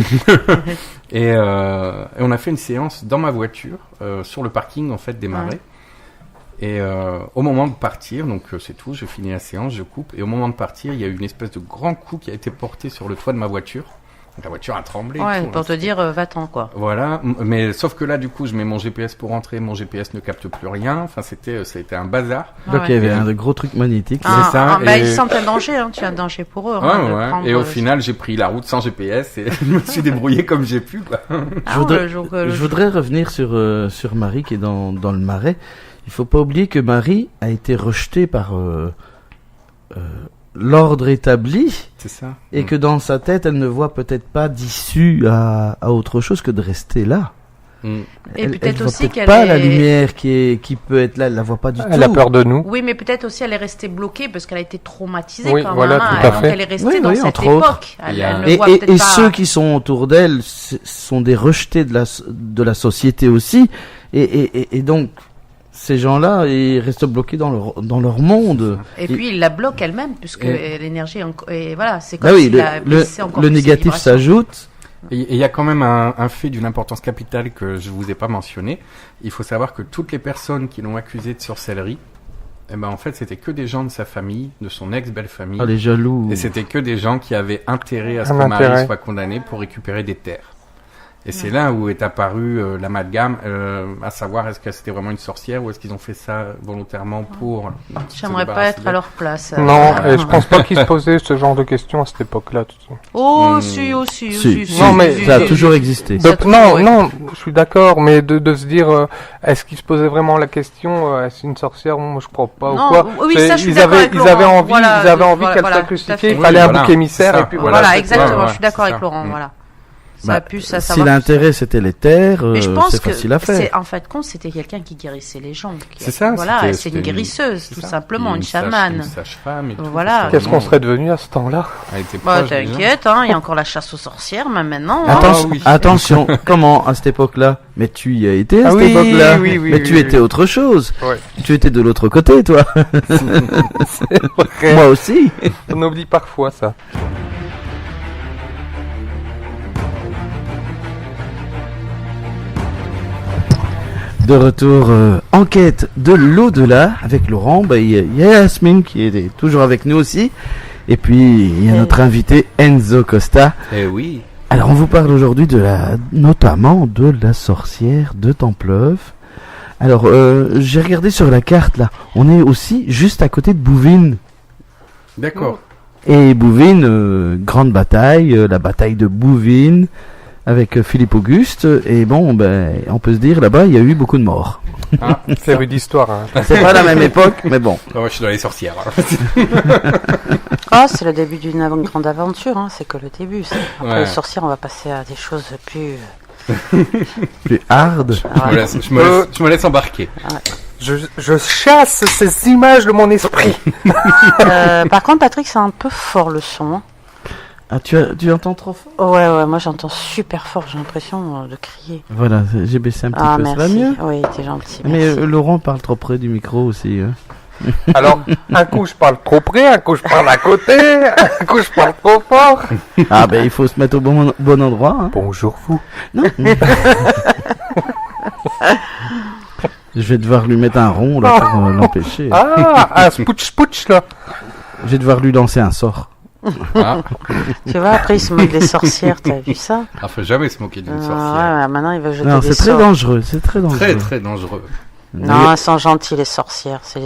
et on a fait une séance dans ma voiture, sur le parking, en fait, des Marais. Et au moment de partir, donc c'est tout, je finis la séance, je coupe. Et au moment de partir, il y a eu une espèce de grand coup qui a été porté sur le toit de ma voiture. Donc la voiture a tremblé. Ouais, pour te dire, va-t'en, quoi. Voilà, mais sauf que là, du coup, je mets mon GPS pour rentrer, mon GPS ne capte plus rien. Enfin, ça a été un bazar. Donc il y avait un gros truc magnétique. C'est ça. Ils sentent un danger, tu as un danger pour eux. Et au final, j'ai pris la route sans GPS et je me suis débrouillé comme j'ai pu, quoi. Je voudrais revenir sur Marie qui est dans le Marais. Il faut pas oublier que Marie a été rejetée par l'ordre établi. C'est ça. Et que dans sa tête, elle ne voit peut-être pas d'issue à autre chose que de rester là. Et peut-être aussi qu'elle pas la lumière qui peut être là, elle la voit pas du tout. Elle a peur de nous. Oui, mais peut-être aussi elle est restée bloquée parce qu'elle a été traumatisée quand même. Voilà, tout à fait. Donc elle est restée dans cette époque. Et ceux qui sont autour d'elle sont des rejetés de la société aussi. Et donc ces gens-là, ils restent bloqués dans leur monde. Et puis ils la bloquent elle-même puisque l'énergie c'est comme si le négatif s'ajoute. Et il y a quand même un fait d'une importance capitale que je vous ai pas mentionné. Il faut savoir que toutes les personnes qui l'ont accusé de sorcellerie, en fait, c'était que des gens de sa famille, de son ex-belle-famille. Ah, les jaloux. Et c'était que des gens qui avaient intérêt à ce que Marie soit condamnée pour récupérer des terres. Et c'est là où est apparu l'amalgame, à savoir est-ce que c'était vraiment une sorcière ou est-ce qu'ils ont fait ça volontairement pour... J'aimerais pas être à leur place. Non, et je pense pas qu'ils se posaient ce genre de questions à cette époque-là. Si. Non, mais ça a toujours existé. Non, je suis d'accord, mais de se dire, est-ce qu'ils se posaient vraiment la question, est-ce une sorcière? Moi, je crois pas. Non, ou quoi. Oui, ça, je suis ils avaient envie qu'elle soit crucifiée, il fallait un bouc émissaire, et puis voilà. Exactement, je suis d'accord avec Laurent, voilà. Si l'intérêt c'était les terres, c'est facile à faire. En fait, c'était quelqu'un qui guérissait les gens. C'est ça. Voilà, c'est une guérisseuse, tout simplement, une chamane. Une sage-femme et tout. Voilà. Qu'est-ce qu'on serait devenu à ce temps-là? T'inquiète, il y a encore la chasse aux sorcières, même maintenant. Attention, comment à cette époque-là? Mais tu y as été à cette époque-là. Mais tu étais autre chose. Tu étais de l'autre côté, toi. Moi aussi. On oublie parfois ça. De retour, enquête de l'au-delà avec Laurent. Il y a Yasmine qui est toujours avec nous aussi. Et puis, il y a notre invité Enzo Costa. Eh oui. Alors, on vous parle aujourd'hui notamment de la sorcière de Templeuve. Alors, j'ai regardé sur la carte, là. On est aussi juste à côté de Bouvines. D'accord. Et Bouvines, grande bataille, la bataille de Bouvines. avec Philippe Auguste. Et bon, ben, on peut se dire, là-bas, il y a eu beaucoup de morts. Ah, c'est rue d'histoire. Hein. C'est pas la même époque, mais bon. Moi, je suis dans les sorcières. Ah, c'est le début d'une grande aventure, hein. C'est que le début. Après les sorcières, on va passer à des choses plus... Plus hard. Je me laisse embarquer. Ouais. Je chasse ces images de mon esprit. Par contre, Patrick, c'est un peu fort le son. Hein. Ah, tu entends trop fort? Ouais, moi j'entends super fort, j'ai l'impression de crier. Voilà, j'ai baissé un petit peu, merci. ça va mieux? Oui, t'es gentil. Mais merci. Laurent parle trop près du micro aussi. Hein. Alors, un coup je parle trop près, un coup je parle à côté, un coup je parle trop fort. Ah ben il faut se mettre au bon endroit. Hein. Bonjour vous. Non. Je vais devoir lui mettre un rond là pour l'empêcher. Ah, un spouch là. Je vais devoir lui lancer un sort. Ah. Tu vois, après il se moque des sorcières, t'as vu ça? Ah, faut jamais se moquer d'une sorcière. Ouais, maintenant il va jeter Non, des c'est sorts. très dangereux, c'est très dangereux. Très, très dangereux. Non, elles sont gentilles les sorcières, c'est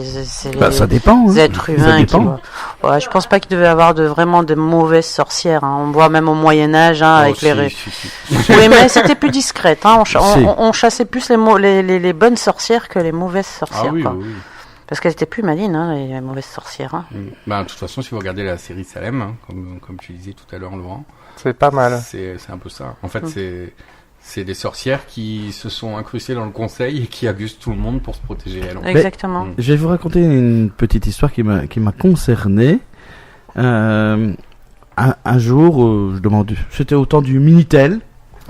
Bah, ça dépend. les Hein. êtres Ça humains qui... dépend. Ouais, je pense pas qu'il devait y avoir vraiment de mauvaises sorcières. Hein. On voit même au Moyen-Âge, hein, avec les... Oui, mais c'était plus discrète. Hein. On chassait plus les bonnes sorcières que les mauvaises sorcières. Ah oui, quoi. oui. Parce qu'elles étaient plus malines, hein, les mauvaises sorcières. Hein. Bah, de toute façon, si vous regardez la série Salem, hein, comme tu disais tout à l'heure, Laurent, c'est pas mal. C'est un peu ça. En fait, c'est des sorcières qui se sont incrustées dans le conseil et qui abusent tout le monde pour se protéger elles. Exactement. Je vais vous raconter une petite histoire qui m'a concerné. Un jour, je demande, c'était au temps du Minitel.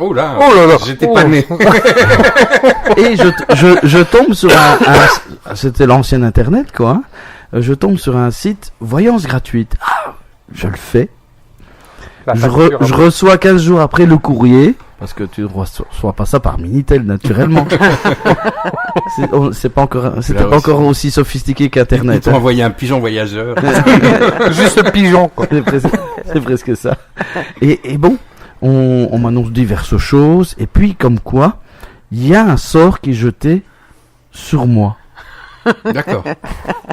Oh là, j'étais Oh. pas né. Et je tombe sur c'était l'ancien internet quoi. Hein. Je tombe sur un site voyance gratuite. Ah, je le fais. Je reçois 15 jours après le courrier parce que tu ne reçois pas ça par Minitel naturellement. C'était pas encore aussi sophistiqué qu'internet. Ils t'ont envoyé un pigeon voyageur. Juste le pigeon quoi. C'est presque ça. Et bon, on m'annonce diverses choses et puis comme quoi il y a un sort qui est jeté sur moi. D'accord.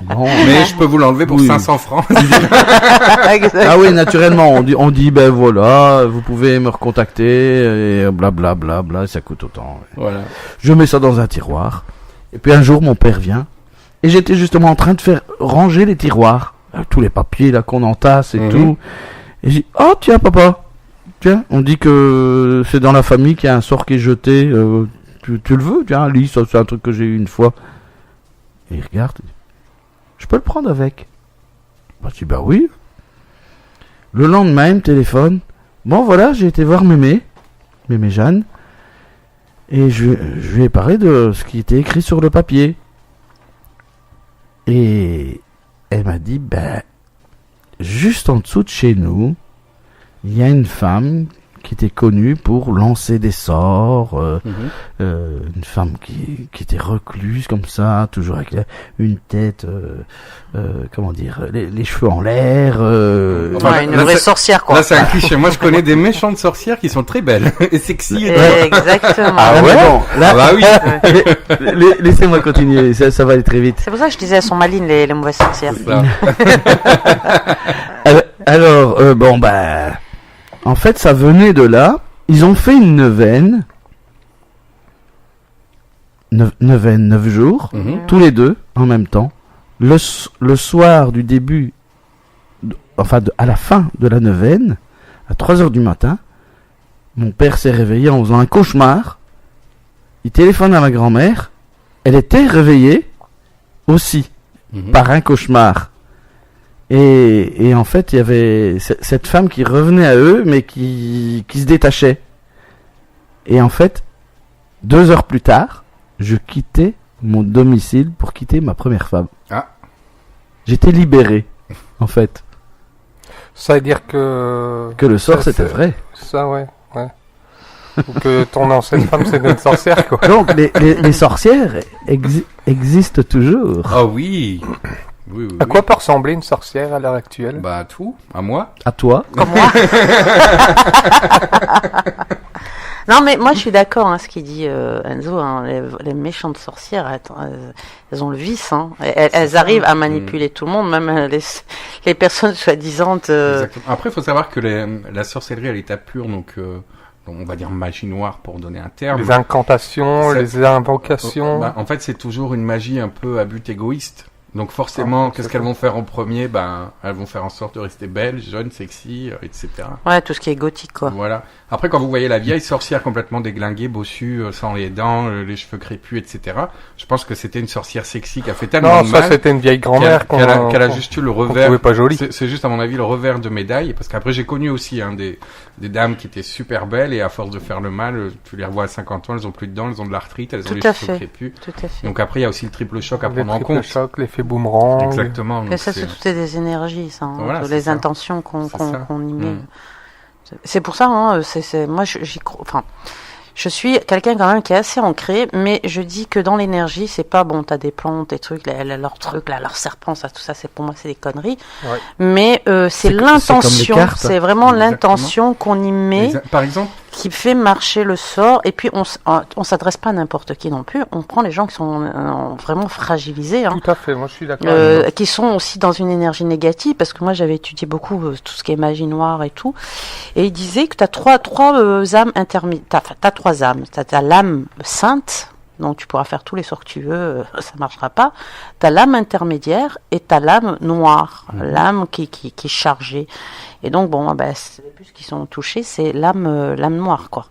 Bon, Mais je peux vous l'enlever pour Oui. 500 francs. ah oui, naturellement, on dit ben voilà, vous pouvez me recontacter et blablabla, ça coûte autant. Voilà. Je mets ça dans un tiroir. Et puis un jour, mon père vient et j'étais justement en train de faire ranger les tiroirs, tous les papiers là qu'on entasse et tout. Et j'ai dit oh tiens papa, tiens, on dit que c'est dans la famille qu'il y a un sort qui est jeté. Tu le veux? Tiens, lis, ça c'est un truc que j'ai eu une fois. Et il regarde. Je peux le prendre avec? Bah, je dis, bah oui. Le lendemain, il me téléphone. Bon, voilà, j'ai été voir Mémé Jeanne. Et je lui ai parlé de ce qui était écrit sur le papier. Et elle m'a dit, ben, juste en dessous de chez nous, il y a une femme qui était connue pour lancer des sorts, une femme qui était recluse comme ça, toujours avec une tête, comment dire, les cheveux en l'air. Ouais, une vraie sorcière quoi. Là, c'est un cliché. Moi, je connais des méchantes sorcières qui sont très belles et sexy. Exactement. Ah ouais, bon, là, Ah bah oui. laissez-moi continuer, ça va aller très vite. C'est pour ça que je disais elles sont malines les mauvaises sorcières. C'est ça. Alors, bon, bah, en fait, ça venait de là. Ils ont fait une neuvaine. 9 jours, tous les deux, en même temps. Le soir du début, à la fin de la neuvaine, à 3h du matin, mon père s'est réveillé en faisant un cauchemar. Il téléphone à ma grand-mère. Elle était réveillée aussi par un cauchemar. Et en fait, il y avait cette femme qui revenait à eux, mais qui se détachait. Et en fait, 2 heures plus tard, je quittais mon domicile pour quitter ma première femme. Ah. J'étais libéré, en fait. Ça veut dire que le sort, ça, c'était vrai. Ça, ouais. Ou que ton ancienne femme, c'est une sorcière, quoi. Donc, les sorcières existent toujours. Ah oui. Oui. À quoi peut ressembler une sorcière à l'heure actuelle? Bah, tout. À moi. À toi. Comme moi. Non, mais moi je suis d'accord, hein, ce qu'il dit Enzo. Hein, les méchantes sorcières, elles ont le vice. Hein. Elles arrivent à manipuler tout le monde, même les personnes soi-disant. Exactement. Après, il faut savoir que la sorcellerie à l'état pur, donc on va dire magie noire pour donner un terme. Les incantations, les invocations. En fait, c'est toujours une magie un peu à but égoïste. Donc forcément, qu'est-ce qu'elles vont faire en premier? Elles vont faire en sorte de rester belles, jeunes, sexy, etc. Ouais, tout ce qui est gothique, quoi. Voilà. Après, quand vous voyez la vieille sorcière complètement déglinguée, bossue, sans les dents, les cheveux crépus, etc., je pense que c'était une sorcière sexy qui a fait tellement de mal. Non, ça c'était une vieille grand-mère qu'elle a juste eu le revers. Trouvait pas jolie. C'est juste, à mon avis, le revers de médaille, parce qu'après, j'ai connu aussi des dames qui étaient super belles, et à force de faire le mal, tu les revois à 50 ans, elles ont plus de dents, elles ont de l'arthrite, elles ont les cheveux crépus. Tout à fait. Donc après, il y a aussi le triple choc à prendre en compte. Le triple choc, l'effet boomerang. Exactement. Mais ça, c'est toutes des énergies, ça. Voilà, les intentions qu'on y met. C'est pour ça, moi, j'y crois. Enfin, je suis quelqu'un quand même qui est assez ancré, mais je dis que dans l'énergie, c'est pas bon. T'as des plantes, des trucs, leurs trucs, leurs serpents, ça, tout ça, pour moi, c'est des conneries. Ouais. Mais c'est l'intention, c'est vraiment l'intention qu'on y met. Par exemple, qui fait marcher le sort, et puis on s'adresse pas à n'importe qui non plus, on prend les gens qui sont vraiment fragilisés. Tout à fait, moi je suis d'accord. Qui sont aussi dans une énergie négative, parce que moi j'avais étudié beaucoup tout ce qui est magie noire et tout, et il disait que tu as trois âmes intermédiaires, t'as 3 âmes, t'as l'âme sainte, donc tu pourras faire tous les sorts que tu veux, ça marchera pas. T'as l'âme intermédiaire et t'as l'âme noire, l'âme qui est chargée. Et donc les plus qui sont touchés, c'est l'âme noire, quoi.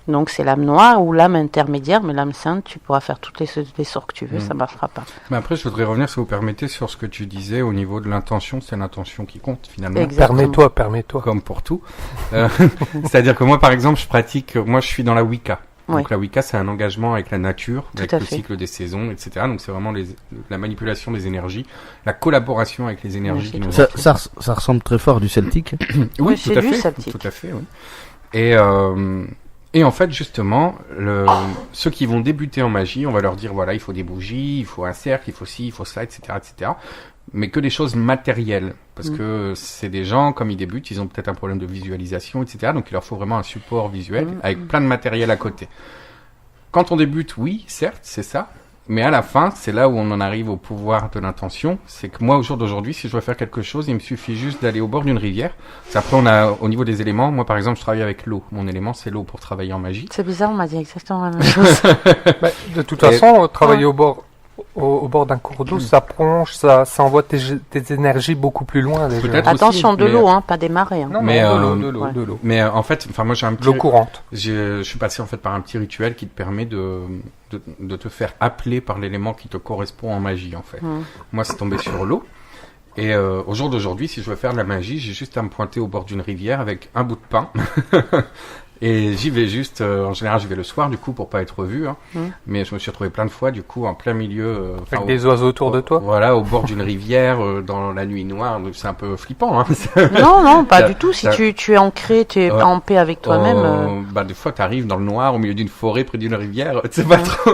Donc c'est l'âme noire ou l'âme intermédiaire, mais l'âme sainte, tu pourras faire toutes les sorts que tu veux, ça marchera pas. Mais après, je voudrais revenir, si vous permettez, sur ce que tu disais au niveau de l'intention. C'est l'intention qui compte finalement. Exactement. Permets-toi. Comme pour tout. C'est-à-dire que moi, par exemple, je suis dans la Wicca. Donc la Wicca, c'est un engagement avec la nature, avec le cycle des saisons, etc. Donc c'est vraiment la manipulation des énergies, la collaboration avec les énergies qui nous ça ressemble très fort du celtique. Oui, tout à fait. Tout à fait, oui. Et en fait, justement, ceux qui vont débuter en magie, on va leur dire, voilà, il faut des bougies, il faut un cercle, il faut ci, il faut ça, etc., etc. Mais que des choses matérielles. Parce que c'est des gens, comme ils débutent, ils ont peut-être un problème de visualisation, etc. Donc il leur faut vraiment un support visuel avec plein de matériel à côté. Quand on débute, oui, certes, c'est ça. Mais à la fin, c'est là où on en arrive au pouvoir de l'intention. C'est que moi, au jour d'aujourd'hui, si je dois faire quelque chose, il me suffit juste d'aller au bord d'une rivière. Après, au niveau des éléments, moi, par exemple, je travaille avec l'eau. Mon élément, c'est l'eau pour travailler en magie. C'est bizarre, on m'a dit exactement la même chose. De toute façon, travailler au bord d'un cours d'eau, ça plonge, ça envoie tes énergies beaucoup plus loin. Déjà. Attention, aussi, de l'eau, pas des marées. Non, de l'eau. Mais en fait, moi j'ai un petit... L'eau courante. Je suis passé en fait par un petit rituel qui te permet de te faire appeler par l'élément qui te correspond en magie, en fait. Moi, c'est tombé sur l'eau. Et au jour d'aujourd'hui, si je veux faire de la magie, j'ai juste à me pointer au bord d'une rivière avec un bout de pain. Et j'y vais juste, en général j'y vais le soir du coup pour pas être vu, mais je me suis retrouvé plein de fois du coup en plein milieu... avec des oiseaux autour de toi. Voilà, au bord d'une rivière, dans la nuit noire, donc c'est un peu flippant. Non, pas du tout, si tu es ancré, tu es en paix avec toi-même. Des fois t'arrives dans le noir, au milieu d'une forêt, près d'une rivière, tu sais pas trop.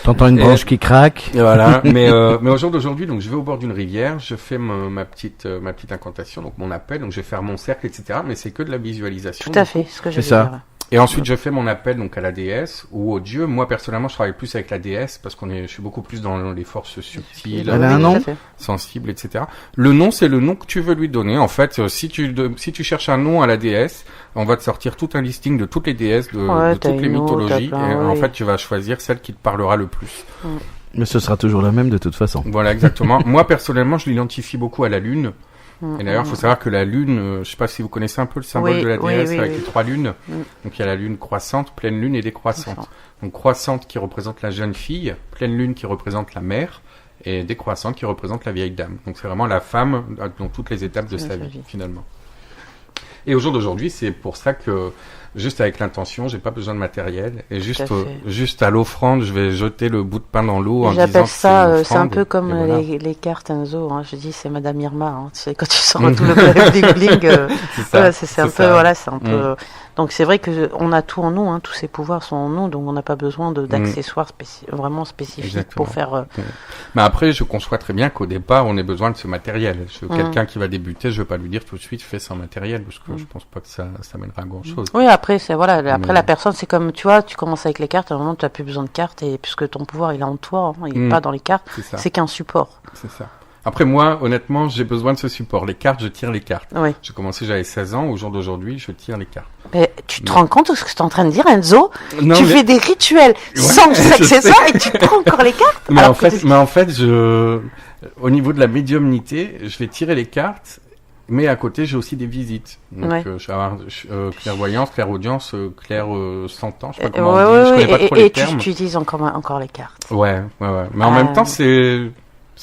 T'entends une branche qui craque. Voilà, mais au jour d'aujourd'hui, donc je vais au bord d'une rivière, je fais ma petite incantation, donc mon appel, donc je vais faire mon cercle, etc. Mais c'est que de la visualisation. Tout à fait, ce que j'ai ça. Et ensuite, je fais mon appel donc à la déesse ou au dieu. Moi, personnellement, je travaille plus avec la déesse parce je suis beaucoup plus dans les forces subtiles, elle a un nom, sensibles, etc. Le nom, c'est le nom que tu veux lui donner. En fait, si tu cherches un nom à la déesse, on va te sortir tout un listing de toutes les déesses de toutes les mythologies. En fait, tu vas choisir celle qui te parlera le plus. Mais ce sera toujours la même de toute façon. Voilà, exactement. Moi, personnellement, je l'identifie beaucoup à la lune. Et d'ailleurs, il faut savoir que la lune, je sais pas si vous connaissez un peu le symbole de la déesse avec les 3 lunes. Donc il y a la lune croissante, pleine lune et décroissante. Donc croissante qui représente la jeune fille, pleine lune qui représente la mère et décroissante qui représente la vieille dame. Donc c'est vraiment la femme dans toutes les étapes de sa vie finalement. Et au jour d'aujourd'hui, c'est pour ça que juste avec l'intention, j'ai pas besoin de matériel et juste à l'offrande, je vais jeter le bout de pain dans l'eau en disant j'appelle ça, c'est un peu comme les cartes Enzo. Je dis c'est Madame Irma. Tu sais, quand tu sors tout le bling bling, c'est un peu voilà, c'est un peu. Donc c'est vrai que on a tout en nous, tous ces pouvoirs sont en nous, donc on n'a pas besoin d'accessoires vraiment spécifiques pour faire. Mais après, je conçois très bien qu'au départ, on ait besoin de ce matériel. Quelqu'un qui va débuter, je vais pas lui dire tout de suite fais sans matériel parce que je pense pas que ça mènera à grand chose. Oui, après la personne, c'est comme tu vois, tu commences avec les cartes, à un moment tu n'as plus besoin de cartes et puisque ton pouvoir il est en toi, il est pas dans les cartes, c'est qu'un support. C'est ça. Après, moi, honnêtement, j'ai besoin de ce support. Les cartes, je tire les cartes. Oui. J'ai commencé, j'avais 16 ans. Au jour d'aujourd'hui, je tire les cartes. Mais tu te rends compte de ce que tu es en train de dire, Enzo? Non, tu mais- fais des rituels sans que je c'est sais. ça et tu prends encore les cartes? Mais Alors en que fait, au niveau de la médiumnité, je vais tirer les cartes, mais à côté, j'ai aussi des visites. Donc, Ouais. je vais avoir clairvoyance, clairaudience, clair sentant, je sais pas ouais, comment on dit, je connais pas trop les et termes. tu utilises encore les cartes. Ouais. Mais en même temps, c'est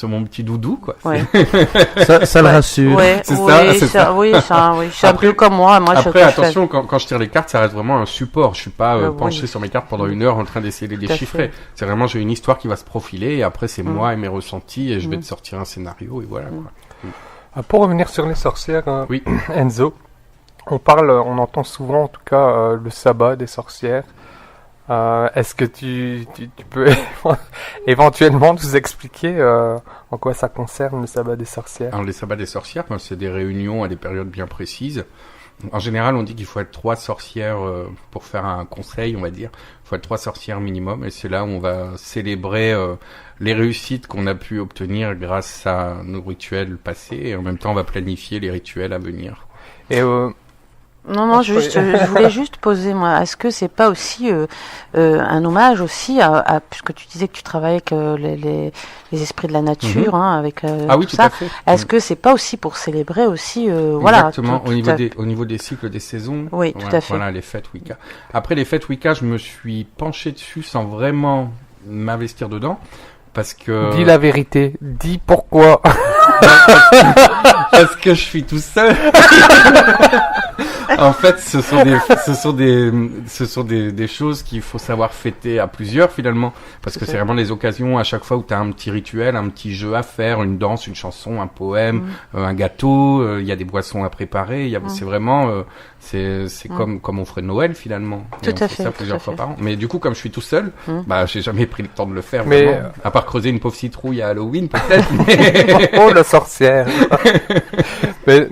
mon petit doudou, quoi. Ouais. Ça le rassure. Ouais, C'est oui, ça, c'est ça, oui, ça, oui. C'est un Après- peu comme moi. Moi, Après, je fais- attention, quand je tire les cartes, ça reste vraiment un support. Je suis pas Oui. penché sur mes cartes pendant une heure en train d'essayer de les Tout à déchiffrer. fait. C'est vraiment, j'ai une histoire qui va se profiler et après, c'est Mm. moi et mes ressentis et je vais Mm. te sortir un scénario et voilà, quoi. Pour revenir sur les sorcières, Oui. Enzo, on entend souvent en tout cas le sabbat des sorcières. Est-ce que tu peux éventuellement nous expliquer en quoi ça concerne le sabbat des sorcières? Alors, les sabbats des sorcières, moi, c'est des réunions à des périodes bien précises. En général, on dit qu'il faut être 3 sorcières pour faire un conseil, on va dire. Il faut être 3 sorcières minimum, et c'est là où on va célébrer les réussites qu'on a pu obtenir grâce à nos rituels passés, et en même temps, on va planifier les rituels à venir. Et Non, juste, je voulais juste poser, moi, est-ce que c'est pas aussi un hommage aussi puisque tu disais que tu travaillais avec les esprits de la nature, hein, avec Ah oui, tout tout ça. à fait. Est-ce que c'est pas aussi pour célébrer aussi, voilà. Exactement, tout au niveau des cycles des saisons. Oui, tout à fait. Voilà, les fêtes Wicca. Après les fêtes Wicca, je me suis penché dessus sans vraiment m'investir dedans. Parce que... dis la vérité, dis pourquoi. Parce que je suis tout seul. En fait, ce sont des choses qu'il faut savoir fêter à plusieurs finalement, parce que c'est vraiment des occasions à chaque fois où tu as un petit rituel, un petit jeu à faire, une danse, une chanson, un poème, un gâteau, il y a des boissons à préparer, c'est vraiment c'est comme on ferait Noël finalement. Tout Et on à fait fait, ça tout plusieurs à fois fait. par an. Mais du coup, comme je suis tout seul, bah j'ai jamais pris le temps de le faire. Mais, vraiment. À part creuser une pauvre citrouille à Halloween peut-être. Mais... Oh, la sorcière. Mais,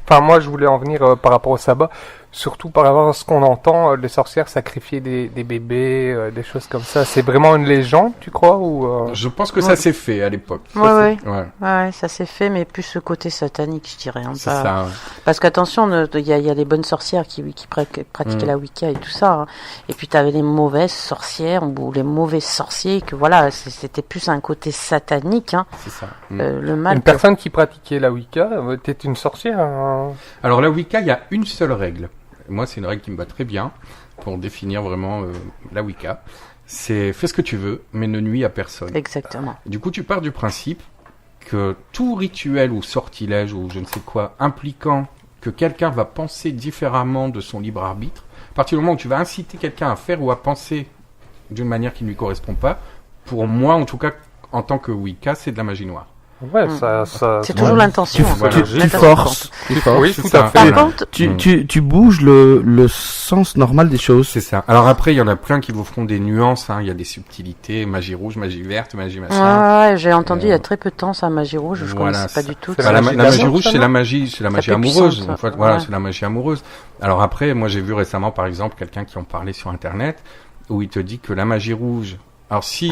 enfin, moi, je voulais en venir par rapport au sabbat, surtout par rapport à ce qu'on entend, les sorcières sacrifier des bébés, des choses comme ça. C'est vraiment une légende, tu crois, ou Je pense que ça s'est fait à l'époque. Ça, Ouais. ouais. Ouais, ça s'est fait, mais plus ce côté satanique, je dirais. Hein, C'est pas- ça. Parce qu'attention, il y a les bonnes sorcières qui pratiquaient la Wicca et tout ça. Hein. Et puis tu avais les mauvaises sorcières ou les mauvais sorciers, que voilà, c'était plus un côté satanique. Hein. C'est ça. Le mal. une personne qui pratiquait la Wicca, t'es une sorcière hein. Alors la Wicca, il y a une seule règle. Moi, c'est une règle qui me va très bien pour définir vraiment la Wicca. C'est fais ce que tu veux, mais ne nuis à personne. Exactement. Du coup, tu pars du principe que tout rituel ou sortilège ou je ne sais quoi impliquant que quelqu'un va penser différemment de son libre arbitre, à partir du moment où tu vas inciter quelqu'un à faire ou à penser d'une manière qui ne lui correspond pas, pour moi, en tout cas, en tant que Wicca, c'est de la magie noire. Ouais, ça C'est toujours l'intention. hein. voilà. Tu forces. Oui, C'est tout ça. à fait. Par contre, Tu bouges le sens normal des choses. C'est ça. Alors après, il y en a plein qui vous feront des nuances. Hein. Il y a des subtilités, magie rouge, magie verte, magie machin. ouais, j'ai entendu il y a très peu de temps ça, magie rouge. Je Voilà, connaissais pas ça- du tout. c'est Bah, la magie magie d'amour, rouge, ça, c'est non la magie fait amoureuse. puissante, En fait, ça. voilà, Ouais. c'est la magie amoureuse. Alors après, moi, j'ai vu récemment, par exemple, quelqu'un qui en parlait sur Internet, où il te dit que la magie rouge. Alors si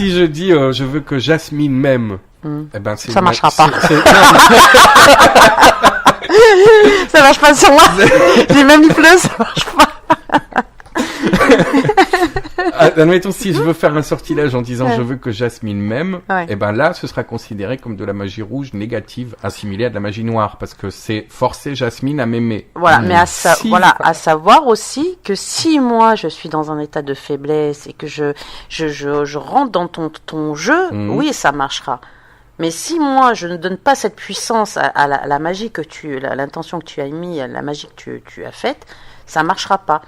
je dis je veux que Jasmine m'aime, eh ben c'est Ça une marchera ma- pas. c'est- Ça marche pas sur moi. J'ai même plus, ça marche pas. Admettons, si je veux faire un sortilège en disant Ouais. je veux que Jasmine m'aime, Ouais. et ben là, ce sera considéré comme de la magie rouge négative, assimilée à de la magie noire, parce que c'est forcer Jasmine à m'aimer. Voilà, mais Si- à savoir aussi que si moi je suis dans un état de faiblesse et que je rentre dans ton jeu, oui, ça marchera. Mais si moi je ne donne pas cette puissance à la magie l'intention que tu as mis, à la magie que tu as faite, ça marchera pas.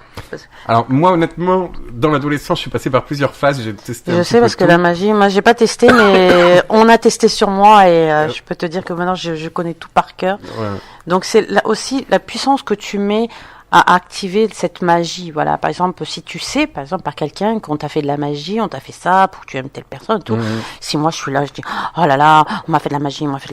Alors moi, honnêtement, dans l'adolescence, je suis passé par plusieurs phases. J'ai testé. Je sais parce que la magie, moi j'ai pas testé, mais on a testé sur moi et je peux te dire que maintenant je connais tout par cœur. Ouais. Donc c'est aussi la puissance que tu mets à activer cette magie. Voilà, par exemple, si tu sais, par exemple, par quelqu'un qu'on t'a fait de la magie, on t'a fait ça pour que tu aimes telle personne, tout. Si moi je suis là, je dis oh là là, on m'a fait de la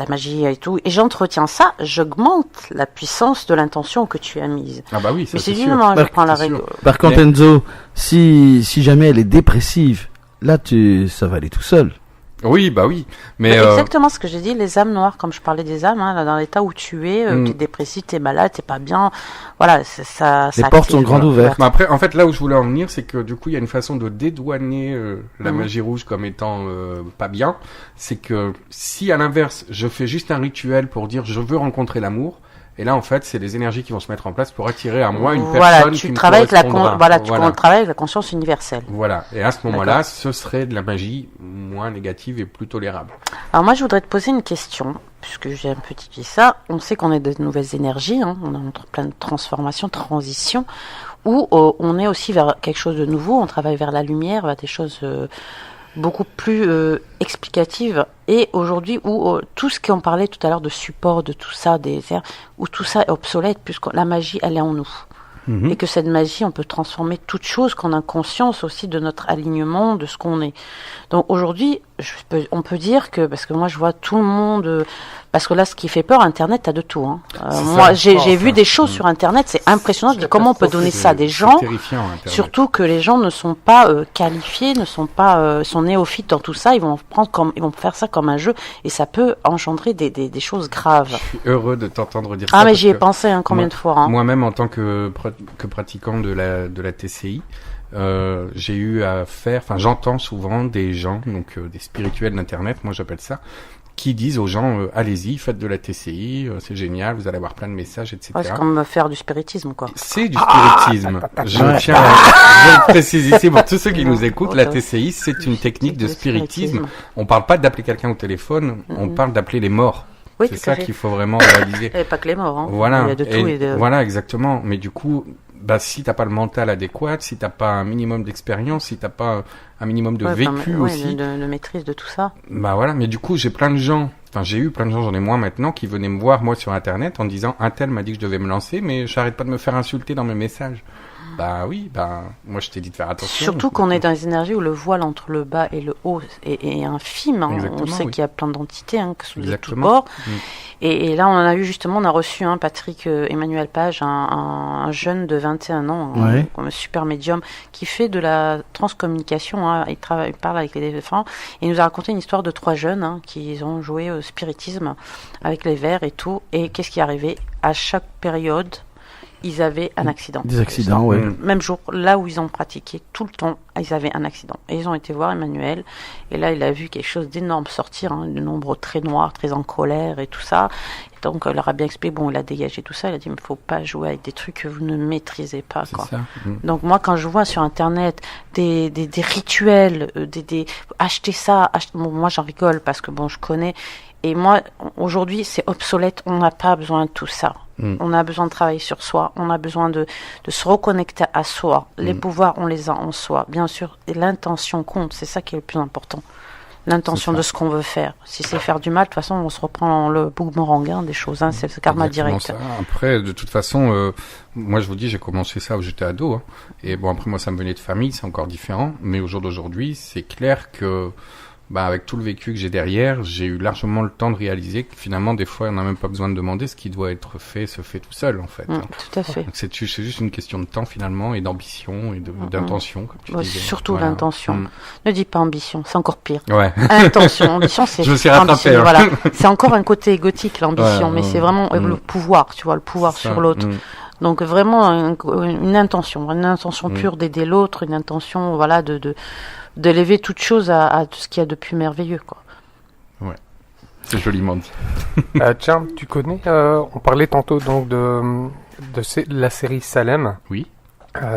magie et tout, et j'entretiens ça, j'augmente la puissance de l'intention que tu as mise. Ah bah oui, ça Mais c'est c'est sûr. évidemment, je prends la c'est règle. sûr. Par contre, Enzo, si jamais elle est dépressive, là, ça va aller tout seul. Oui, bah oui. Mais exactement ce que j'ai dit, les âmes noires, comme je parlais des âmes, là, dans l'état où tu es, t'es dépressif, t'es malade, t'es pas bien. Voilà, ça. Les portes sont grandes ouvertes. Mais après, en fait, là où je voulais en venir, c'est que du coup, il y a une façon de dédouaner la magie rouge comme étant pas bien. C'est que si à l'inverse, je fais juste un rituel pour dire je veux rencontrer l'amour. Et là, en fait, c'est les énergies qui vont se mettre en place pour attirer à moi une personne qui me correspondra. Tu travailles avec la conscience universelle. Voilà. Et à ce moment-là, ce serait de la magie moins négative et plus tolérable. Alors moi, je voudrais te poser une question, puisque j'ai un petit peu ça. On sait qu'on est de nouvelles énergies, hein, on est en plein de transformations, transitions, où on est aussi vers quelque chose de nouveau. On travaille vers la lumière, vers des choses beaucoup plus explicative, et aujourd'hui où tout ce qu'on parlait tout à l'heure de support, de tout ça, où tout ça est obsolète, puisque la magie elle est en nous, et que cette magie on peut transformer toute chose, qu'on a conscience aussi de notre alignement, de ce qu'on est. Donc aujourd'hui on peut dire que, parce que moi je vois tout le monde, parce que là ce qui fait peur, Internet, t'as de tout, hein. Moi j'ai vu des choses sur Internet, c'est impressionnant de comment on peut donner ça à des gens, surtout que les gens ne sont pas qualifiés, ne sont pas sont néophytes dans tout ça, ils vont faire ça comme un jeu, et ça peut engendrer des choses graves. Je suis heureux de t'entendre dire ça. Ah mais j'y ai pensé combien de fois. Moi-même en tant que pratiquant de la TCI, j'ai eu à faire, j'entends souvent des gens, donc des spirituels d'internet, moi j'appelle ça, qui disent aux gens allez-y, faites de la TCI, c'est génial, vous allez avoir plein de messages, etc. Ouais, c'est comme faire du spiritisme, quoi. C'est du spiritisme. Je tiens à le préciser ici pour tous ceux qui nous écoutent, la TCI, c'est une technique de spiritisme. On parle pas d'appeler quelqu'un au téléphone, on parle d'appeler les morts. Oui, c'est ça qu'il faut vraiment réaliser. Et pas que les morts, hein. Voilà. Il y a de tout Voilà, exactement. Mais du coup, si t'as pas le mental adéquat, si t'as pas un minimum d'expérience, si t'as pas un minimum de vécu aussi, de maîtrise de tout ça. Voilà. Mais du coup, j'ai eu plein de gens, j'en ai moins maintenant, qui venaient me voir moi sur Internet en disant un tel m'a dit que je devais me lancer, mais j'arrête pas de me faire insulter dans mes messages. Moi je t'ai dit de faire attention. Surtout qu'on est dans les énergies où le voile entre le bas et le haut est infime. Hein. On sait qu'il y a plein d'entités qui sont de tous bords. Et là, on a reçu Patrick Emmanuel Page, un jeune de 21 ans, un super médium, qui fait de la transcommunication. Il parle avec les défunts. Et il nous a raconté une histoire de 3 jeunes qui ont joué au spiritisme avec les vers et tout. Et qu'est-ce qui est arrivé ? À chaque période, ils avaient un accident. Des accidents, oui. Même jour, là où ils ont pratiqué, tout le temps, ils avaient un accident. Et ils ont été voir Emmanuel, et là, il a vu quelque chose d'énorme sortir, de nombreux très noirs, très en colère et tout ça. Et donc, il leur a bien expliqué, il a dégagé tout ça, il a dit, il ne faut pas jouer avec des trucs que vous ne maîtrisez pas, quoi. Ça. Donc, moi, quand je vois sur Internet des rituels, acheter ça, moi, j'en rigole parce que, je connais. Et moi, aujourd'hui, c'est obsolète, on n'a pas besoin de tout ça. On a besoin de travailler sur soi, on a besoin de se reconnecter à soi. Les pouvoirs, on les a en soi. Bien sûr, et l'intention compte, c'est ça qui est le plus important. L'intention de ce qu'on veut faire. Si c'est faire du mal, de toute façon, on se reprend le boomerang des choses. C'est le karma direct. Ça. Après, de toute façon, moi je vous dis, j'ai commencé ça où j'étais ado. Et après, moi, ça me venait de famille, c'est encore différent. Mais au jour d'aujourd'hui, c'est clair que avec tout le vécu que j'ai derrière, j'ai eu largement le temps de réaliser que finalement, des fois, on n'a même pas besoin de demander, ce qui doit être fait se fait tout seul, en fait. Tout à fait. Donc c'est juste une question de temps, finalement, et d'ambition, et d'intention, comme tu disais. Surtout l'intention. Ne dis pas ambition, c'est encore pire. Ouais. Intention. Ambition, c'est... Je me suis rattrapé. Voilà. C'est encore un côté égotique, l'ambition, mais c'est vraiment le pouvoir, tu vois, le pouvoir sur l'autre. Donc vraiment une intention pure d'aider l'autre, une intention d'élever toute chose à ce qu'il y a de plus merveilleux, quoi. Ouais, c'est joliment dit. Tiens, tu connais, on parlait tantôt donc de la série Salem. Oui.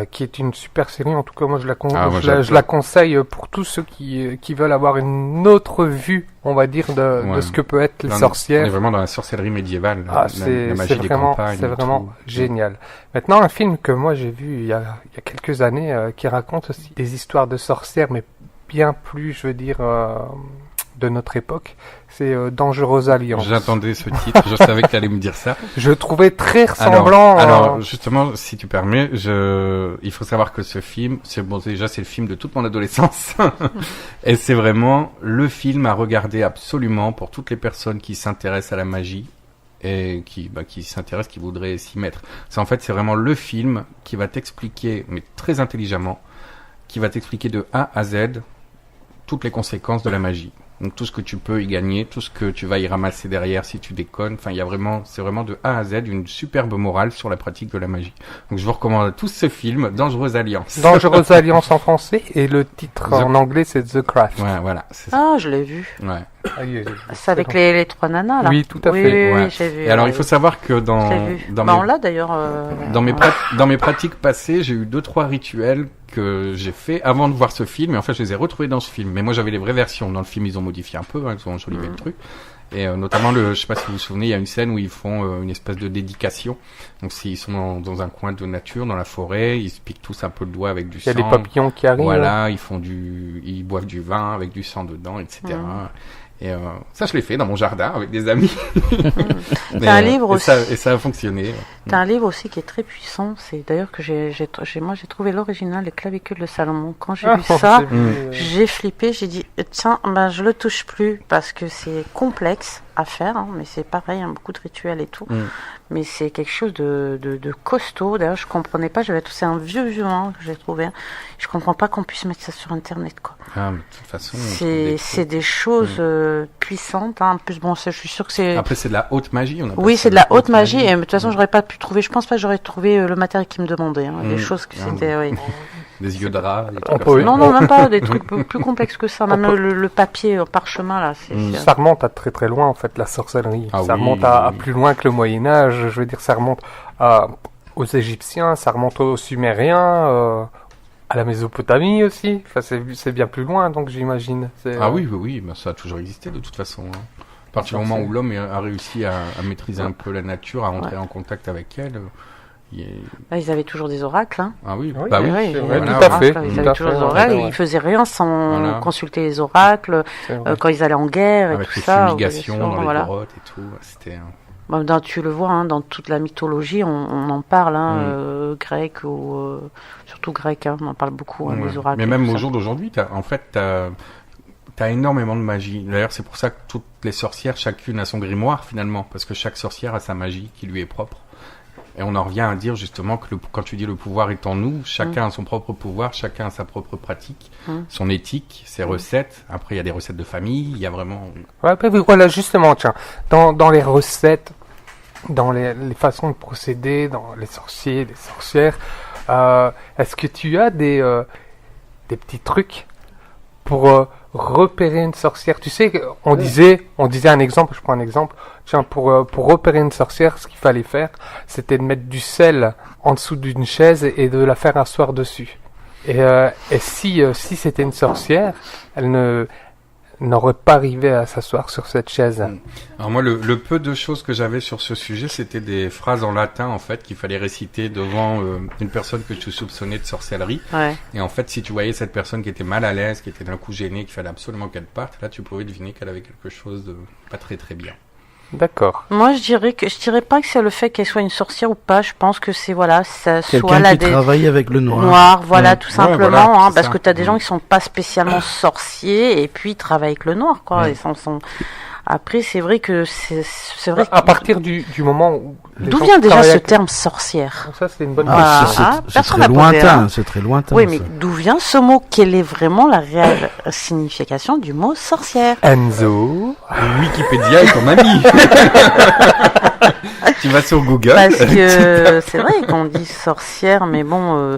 Qui est une super série, en tout cas moi je la conseille pour tous ceux qui veulent avoir une autre vue, on va dire, de ce que peut être les sorcières. On est vraiment dans la sorcellerie médiévale, la magie des campagnes. C'est vraiment génial. Maintenant, un film que moi j'ai vu il y a quelques années qui raconte aussi des histoires de sorcières, mais bien plus, je veux dire, de notre époque, c'est Dangereuse Alliance. J'attendais ce titre, je savais que tu allais me dire ça. Je trouvais très ressemblant. Alors justement, si tu permets, il faut savoir que ce film, c'est le film de toute mon adolescence, et c'est vraiment le film à regarder absolument pour toutes les personnes qui s'intéressent à la magie et qui s'intéressent, qui voudraient s'y mettre. C'est vraiment le film qui va t'expliquer, mais très intelligemment, qui va t'expliquer de A à Z toutes les conséquences de la magie. Donc tout ce que tu peux y gagner, tout ce que tu vas y ramasser derrière si tu déconnes. Enfin, c'est vraiment de A à Z une superbe morale sur la pratique de la magie. Donc je vous recommande à tous ce film, Dangereuse Alliance. Dangereuse Alliance en français et le titre en anglais c'est The Craft. Ouais, voilà. C'est Ah, je l'ai vu. Ouais. C'est avec les 3 nanas là. Oui, tout à fait. Ouais. Oui, j'ai vu. Et alors il faut savoir que dans on l'a d'ailleurs. dans mes pratiques passées, j'ai eu 2-3 rituels que j'ai fait avant de voir ce film, et en fait je les ai retrouvés dans ce film. Mais moi j'avais les vraies versions. Dans le film ils ont modifié un peu, hein, ils ont enjolivé le truc. Et notamment je sais pas si vous vous souvenez, il y a une scène où ils font une espèce de dédication. Donc ils sont dans un coin de nature, dans la forêt, ils se piquent tous un peu le doigt avec du sang. Il y a des papillons qui arrivent. Voilà, ils boivent du vin avec du sang dedans, etc. Et ça, je l'ai fait dans mon jardin avec des amis. T'as un livre aussi. Et ça a fonctionné. T'as un livre aussi qui est très puissant. C'est d'ailleurs que j'ai trouvé l'original, les clavicules de Salomon. Quand j'ai vu ça, j'ai flippé. J'ai dit tiens, je le touche plus parce que c'est complexe à faire, hein, mais c'est pareil, hein, beaucoup de rituels et tout. Mais c'est quelque chose de costaud. D'ailleurs, je comprenais pas. C'est un vieux hein, que j'ai trouvé. Je comprends pas qu'on puisse mettre ça sur Internet, quoi. Ah, mais de toute façon, c'est des choses puissantes. Hein. En plus, bon, je suis sûr que c'est. Après, c'est de la haute magie. C'est de la haute magie. Et de toute façon, j'aurais pas pu trouver. Je pense pas que j'aurais trouvé le matériel qu'ils me demandaient. Hein. Des choses que c'était. Oui. Des yeux de rat. Non, même pas. Des trucs plus complexes que ça. Même le papier parchemin là. Ça remonte à très très loin en fait, la sorcellerie. Ça remonte à plus loin que le Moyen-Âge. Je veux dire, ça remonte aux Égyptiens, ça remonte aux Sumériens, à la Mésopotamie aussi. Enfin, c'est bien plus loin, donc j'imagine. Ah oui, ben, ça a toujours existé de toute façon. Hein. À partir du moment où l'homme a réussi à maîtriser un peu la nature, à rentrer en contact avec elle. Ils avaient toujours des oracles. Hein. Ah oui, oui, bah oui, c'est vrai, voilà, tout à fait. Ils avaient toujours des oracles. Ils faisaient rien sans consulter les oracles quand ils allaient en guerre et avec tout ça. Avec les fumigations dans les grottes et tout. C'était. Tu le vois, hein, dans toute la mythologie, on en parle, hein, grec ou surtout grec, hein, on en parle beaucoup, des oracles. Mais même au jour d'aujourd'hui, t'as énormément de magie. D'ailleurs, c'est pour ça que toutes les sorcières, chacune a son grimoire finalement, parce que chaque sorcière a sa magie qui lui est propre. Et on en revient à dire justement que quand tu dis le pouvoir est en nous, chacun a son propre pouvoir, chacun a sa propre pratique, son éthique, ses recettes. Après, il y a des recettes de famille, il y a vraiment... Ouais, voilà, justement, tiens, dans les recettes, dans les façons de procéder, dans les sorciers, les sorcières, est-ce que tu as des petits trucs pour repérer une sorcière? Tu sais, on disait un exemple, je prends un exemple. Tiens, pour repérer une sorcière, ce qu'il fallait faire, c'était de mettre du sel en dessous d'une chaise et de la faire asseoir dessus. Et si c'était une sorcière, elle n'aurait pas arrivé à s'asseoir sur cette chaise. Alors moi, le peu de choses que j'avais sur ce sujet, c'était des phrases en latin, en fait, qu'il fallait réciter devant une personne que tu soupçonnais de sorcellerie. Ouais. Et en fait, si tu voyais cette personne qui était mal à l'aise, qui était d'un coup gênée, qu'il fallait absolument qu'elle parte, là, tu pouvais deviner qu'elle avait quelque chose de pas très très bien. D'accord. Moi, je dirais pas que c'est le fait qu'elle soit une sorcière ou pas. Je pense que c'est ça quelqu'un soit qui travaille avec le noir. Tout simplement, voilà, parce que t'as des gens qui sont pas spécialement sorciers et puis ils travaillent avec le noir, quoi. Ils sont... Après, c'est vrai que c'est vrai. À partir du moment où d'où vient déjà ce terme sorcière? Ça, c'est une bonne question. C'est très lointain, c'est très lointain. Oui, mais d'où vient ce mot? Quelle est vraiment la réelle signification du mot sorcière? Enzo. Wikipédia est ton ami. Tu vas sur Google. Parce que c'est vrai qu'on dit sorcière, mais bon,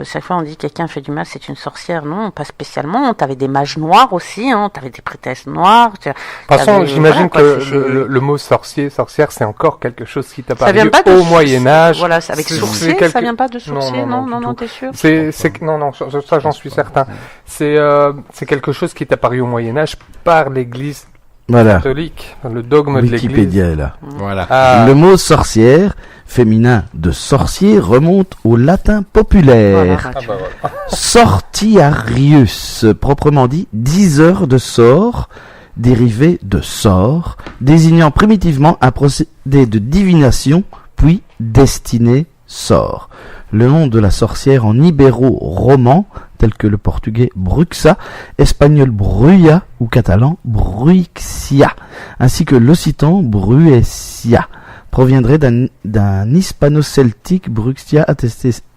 chaque fois on dit quelqu'un fait du mal, c'est une sorcière. Non, pas spécialement. T'avais des mages noirs aussi, hein. T'avais des prêtresses noires. De toute façon, j'imagine que le mot sorcière, c'est encore quelque chose qui t'a paru au Moyen-Âge. Voilà, avec sourcier, ça vient pas de sourcier, non, t'es sûr? Non, ça j'en suis certain. C'est quelque chose qui est apparu au Moyen-Âge par l'Église catholique, le dogme de l'Église. Wikipédia est là. Voilà. Le mot sorcière, féminin de sorcier, remonte au latin populaire. Sortiarius, proprement dit, diseur de sort, dérivé de sort, désignant primitivement un procédé de divination, puis destiné sort. Le nom de la sorcière en ibéro-roman, tel que le portugais bruxa, espagnol bruya ou catalan bruixia, ainsi que l'occitan bruessia, proviendrait d'un hispano-celtique bruxia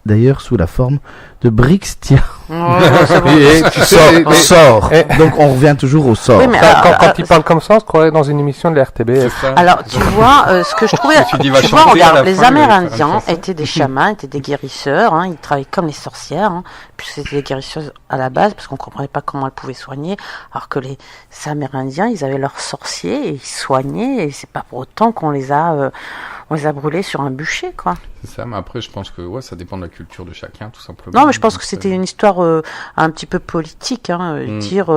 d'ailleurs sous la forme de briques, tiens. C'est bon. Et tu sais, Sort. Donc on revient toujours au sort. Oui, mais quand il parle comme ça, on se croirait dans une émission de la RTBF. C'est ça. alors, tu vois, ce que je trouvais, Je me suis dit, il va tu vois, chanter à regarde, la les fin, il va faire une Amérindiens chanson. étaient des chamans, étaient des guérisseurs, hein, ils travaillaient comme les sorcières, hein, puis c'était des guérisseuses à la base, parce qu'on comprenait pas comment elles pouvaient soigner, alors que les Amérindiens, ils avaient leurs sorciers, et ils soignaient, et c'est pas pour autant qu'on les a brûlés sur un bûcher, quoi. C'est ça, mais après, je pense que ouais, ça dépend de la culture de chacun, tout simplement. Non, mais je pense Donc, que c'était une histoire un petit peu politique, hein, dire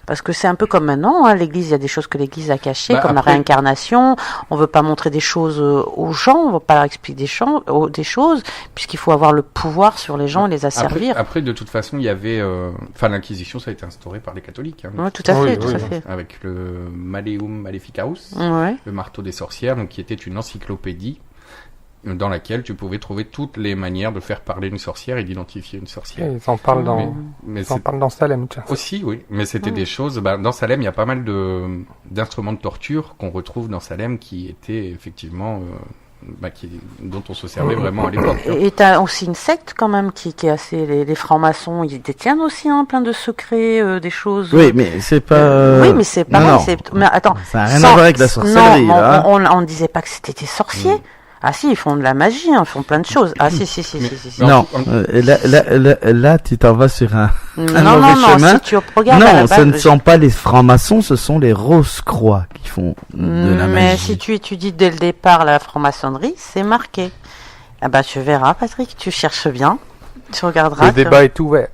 parce que c'est un peu comme maintenant, hein, l'Église, il y a des choses que l'Église a cachées, Bah, comme après- la réincarnation. On veut pas montrer des choses aux gens, on veut pas leur expliquer des choses, puisqu'il faut avoir le pouvoir sur les gens et les asservir. Après, de toute façon, il y avait, enfin, l'Inquisition, ça a été instauré par les catholiques, hein, Oui, tout à Oui, fait, tout oui, à oui. fait. avec le Maleum Maleficarum, Ouais. le marteau des sorcières, donc qui était une encyclopédie dans laquelle tu pouvais trouver toutes les manières de faire parler une sorcière et d'identifier une sorcière. Ils en parlent Mais ils en c'est parlent dans Salem, tiens. aussi, oui, mais c'était des choses. Bah, dans Salem, il y a pas mal d'instruments de torture qu'on retrouve dans Salem qui étaient effectivement, dont on se servait vraiment à l'époque. Et t'as aussi une secte quand même qui est assez les francs-maçons, ils détiennent aussi plein de secrets, des choses. Oui, mais c'est pas. Oui, mais c'est pareil. non. Mais attends, Ça n'a rien à voir avec la sorcellerie, non, là. on disait pas que c'était des sorciers. Ah si, ils font de la magie, hein, ils font plein de choses. Ah si. Mais Non, en- là, tu t'en vas sur un Non, mauvais chemin. si tu regardes à la Non, base, ce ne sont pas les francs-maçons, ce sont les Rose-Croix qui font de la mais magie. si tu étudies dès le départ la franc-maçonnerie, c'est marqué. Ah bah tu verras, Patrick, tu cherches bien, tu regarderas. Le débat est ouvert.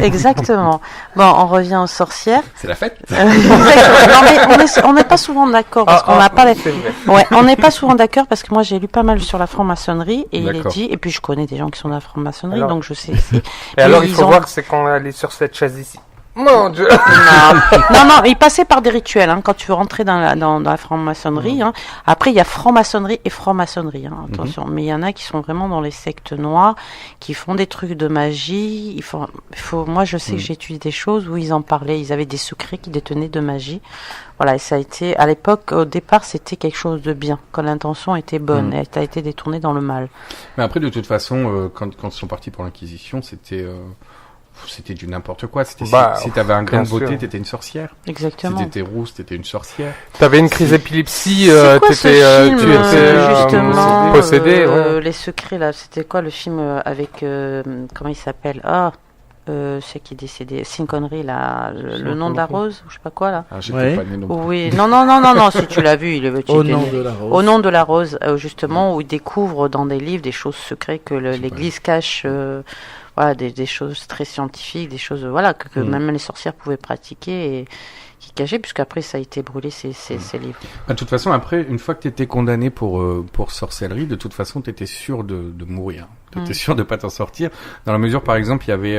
Exactement. Bon, on revient aux sorcières. c'est la fête. Exactement. Non, mais on n'est pas souvent d'accord parce qu'on n'a pas les... C'est vrai. Ouais, on n'est pas souvent d'accord parce que moi j'ai lu pas mal sur la franc-maçonnerie et il est D'accord. dit, et puis je connais des gens qui sont de la franc-maçonnerie, Alors- donc je sais. Et alors, il ils faut ont- voir, c'est quand elle est sur cette chaise ici. Mon Dieu! Non, il passait par des rituels hein, quand tu veux rentrer dans la franc-maçonnerie. Hein. Après, il y a franc-maçonnerie et franc-maçonnerie, hein, attention. Mais il y en a qui sont vraiment dans les sectes noires, qui font des trucs de magie. Moi, je sais que j'ai étudié des choses où ils en parlaient. Ils avaient des secrets qu'ils détenaient de magie. Voilà, et ça a été, à l'époque, au départ, c'était quelque chose de bien, quand l'intention était bonne, et ça a été détourné dans le mal. Mais après, de toute façon, quand ils sont partis pour l'Inquisition, c'était du n'importe quoi. C'était Bah, si t'avais un grain de bien beauté, sûr. t'étais une sorcière. Si Exactement. t'étais rousse, t'étais une sorcière. T'avais une crise d'épilepsie, C'est quoi ce t'étais, film, tu étais justement, possédé, ouais. les secrets là, c'était quoi le film avec comment il s'appelle c'est qui est décédé, Sean Connery là, le nom de la rose, ou je sais pas quoi là. Ah, j'étais Ouais. pas né non plus. Oui, non, si tu l'as vu, Au nom de la rose. Au nom de la rose, justement, où il découvre dans des livres des choses secrètes que l'Église cache, voilà, des choses très scientifiques, des choses, voilà, que même les sorcières pouvaient pratiquer et qui cachaient, puisqu'après ça a été brûlé ces livres. De toute façon, après, une fois que t'étais condamné pour sorcellerie, de toute façon, t'étais sûr de mourir. T'étais sûr de pas t'en sortir. Dans la mesure, par exemple, il y avait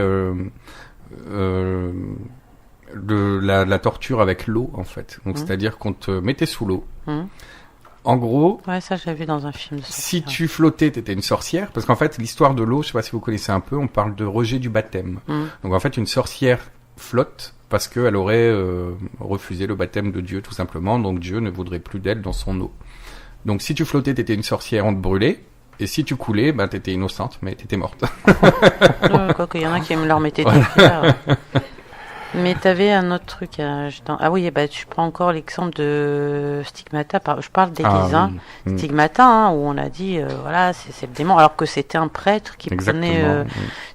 la torture avec l'eau, en fait. Donc, c'est-à-dire qu'on te mettait sous l'eau. En gros, Ouais, ça j'ai vu dans un film. De si sorcière. tu flottais, t'étais une sorcière. Parce qu'en fait, l'histoire de l'eau, je sais pas si vous connaissez un peu, on parle de rejet du baptême. Donc, en fait, une sorcière flotte parce qu'elle aurait refusé le baptême de Dieu, tout simplement. Donc, Dieu ne voudrait plus d'elle dans son eau. Donc, si tu flottais, t'étais une sorcière, on te brûlait. Et si tu coulais, ben, t'étais innocente, mais t'étais morte. Quoi qu'il y en a qui me leur mettaient des cuillères. Mais t'avais un autre truc. Ah oui, bah, tu prends encore l'exemple de Stigmata. Je parle d'église. Ah, oui. Stigmata, hein, où on a dit, voilà, c'est le démon. Alors que c'était un prêtre qui prenait.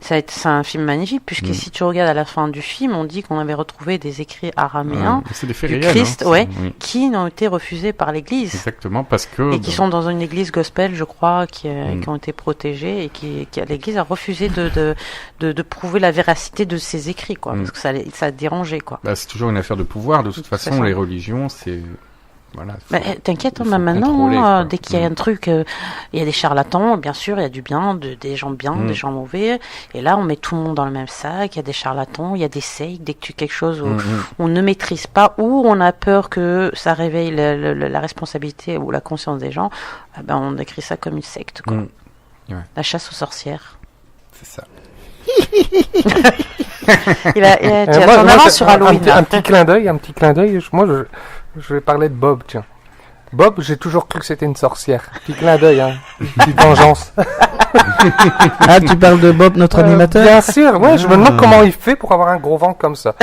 C'est un film magnifique, puisque si tu regardes à la fin du film, on dit qu'on avait retrouvé des écrits araméens C'est des faits du réels, Christ, hein. ouais, Oui. qui ont été refusés par l'église. Exactement, parce que... Et qui sont dans une église gospel, je crois, qui ont été protégés et qui l'église a refusé de prouver la véracité de ces écrits, quoi, parce que ça a dérangé, quoi. Bah, c'est toujours une affaire de pouvoir. De toute façon, façon. les religions, c'est... Voilà. T'inquiète, il faut même maintenant, contrôler, quoi. dès qu'il y a un truc, il y a des charlatans, bien sûr, il y a du bien, des gens bien, des gens mauvais, et là on met tout le monde dans le même sac, il y a des charlatans, il y a des sectes, dès que tu quelque chose où on ne maîtrise pas, ou on a peur que ça réveille la responsabilité ou la conscience des gens, ben on décrit ça comme une secte, quoi. Ouais. La chasse aux sorcières. C'est ça. Tu as ton avance sur Halloween. Un petit clin d'œil. Moi, je vais parler de Bob, tiens. Bob, j'ai toujours cru que c'était une sorcière. Petit clin d'œil, hein. Petite vengeance. Ah, tu parles de Bob, notre animateur? Bien sûr, ouais, je me demande comment il fait pour avoir un gros ventre comme ça.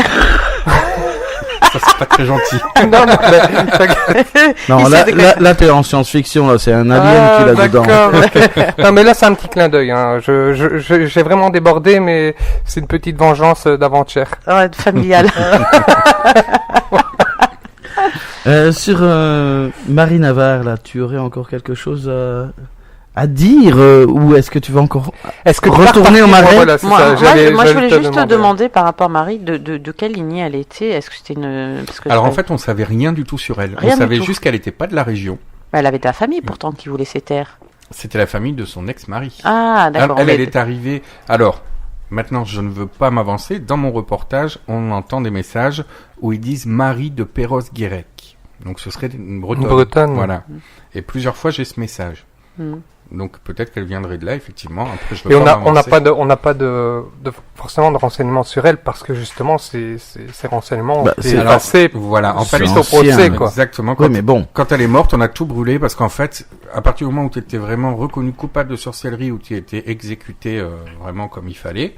Ça, c'est pas très gentil. Non, mais... Non, là, t'es en science-fiction, là, c'est un alien qu'il a dedans. Okay. Non, mais là, c'est un petit clin d'œil, hein. J'ai vraiment débordé, mais c'est une petite vengeance d'avant-hier. Ouais, familiale. Sur Marie Navarre, là, tu aurais encore quelque chose à dire ou est-ce que tu vas encore retourner au Marais? Voilà, moi, je voulais juste te demander par rapport à Marie de quelle lignée elle était. Est-ce que c'était une... Parce que alors en fait, on savait rien du tout sur elle. On savait juste qu'elle n'était pas de la région. Elle avait de la famille pourtant qui voulait ses terres. C'était la famille de son ex-mari. Ah, d'accord. Elle est arrivée... Alors, maintenant, je ne veux pas m'avancer. Dans mon reportage, on entend des messages où ils disent Marie de Perros-Guirec. Donc ce serait une Bretonne. Une Bretonne. Voilà. Et plusieurs fois, j'ai ce message. Donc peut-être qu'elle viendrait de là, effectivement. Après, je veux et on n'a pas de forcément de renseignements sur elle parce que justement ces renseignements c'est passé. Voilà, en fait, suite au procès, quoi. Exactement. Oui, mais bon. Quand elle est morte, on a tout brûlé parce qu'en fait, à partir du moment où tu étais vraiment reconnu coupable de sorcellerie, où tu étais exécuté vraiment comme il fallait,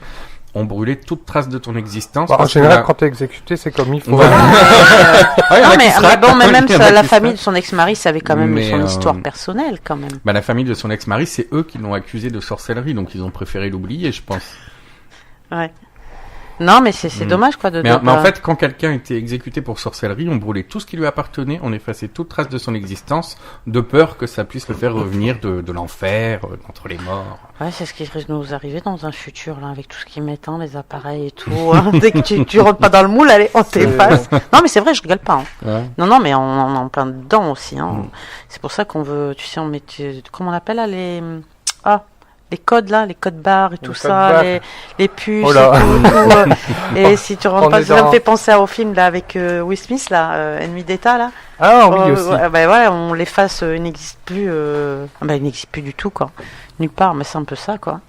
on brûlait toute trace de ton existence. En général, quand tu es exécuté, c'est comme il faut. Ouais. Non, mais bon, mais même la famille de son ex-mari savait quand même son histoire personnelle, quand même. Bah, la famille de son ex-mari, c'est eux qui l'ont accusé de sorcellerie, donc ils ont préféré l'oublier, je pense. Ouais. Non, mais c'est dommage, quoi. Mais en fait, quand quelqu'un était exécuté pour sorcellerie, on brûlait tout ce qui lui appartenait, on effaçait toute trace de son existence, de peur que ça puisse le faire revenir de l'enfer, d'entre les morts. Ouais, c'est ce qui risque de nous arriver dans un futur, là, avec tout ce qu'ils mettent, les appareils et tout. Hein. Dès que tu rentres pas dans le moule, allez, on t'efface. Non, mais c'est vrai, je rigole pas. Hein. Ouais. Non, mais on est en plein dedans aussi. Hein. C'est pour ça qu'on veut, tu sais, on met, comment on appelle là, les codes là, les codes barres et tout ça, les puces et si tu rentres pas, ça me fait penser au film là avec Will Smith là, Ennemi d'État là. Ah oui aussi. Voilà, on l'efface, il n'existe plus, il n'existe plus du tout quoi, nulle part, mais c'est un peu ça quoi.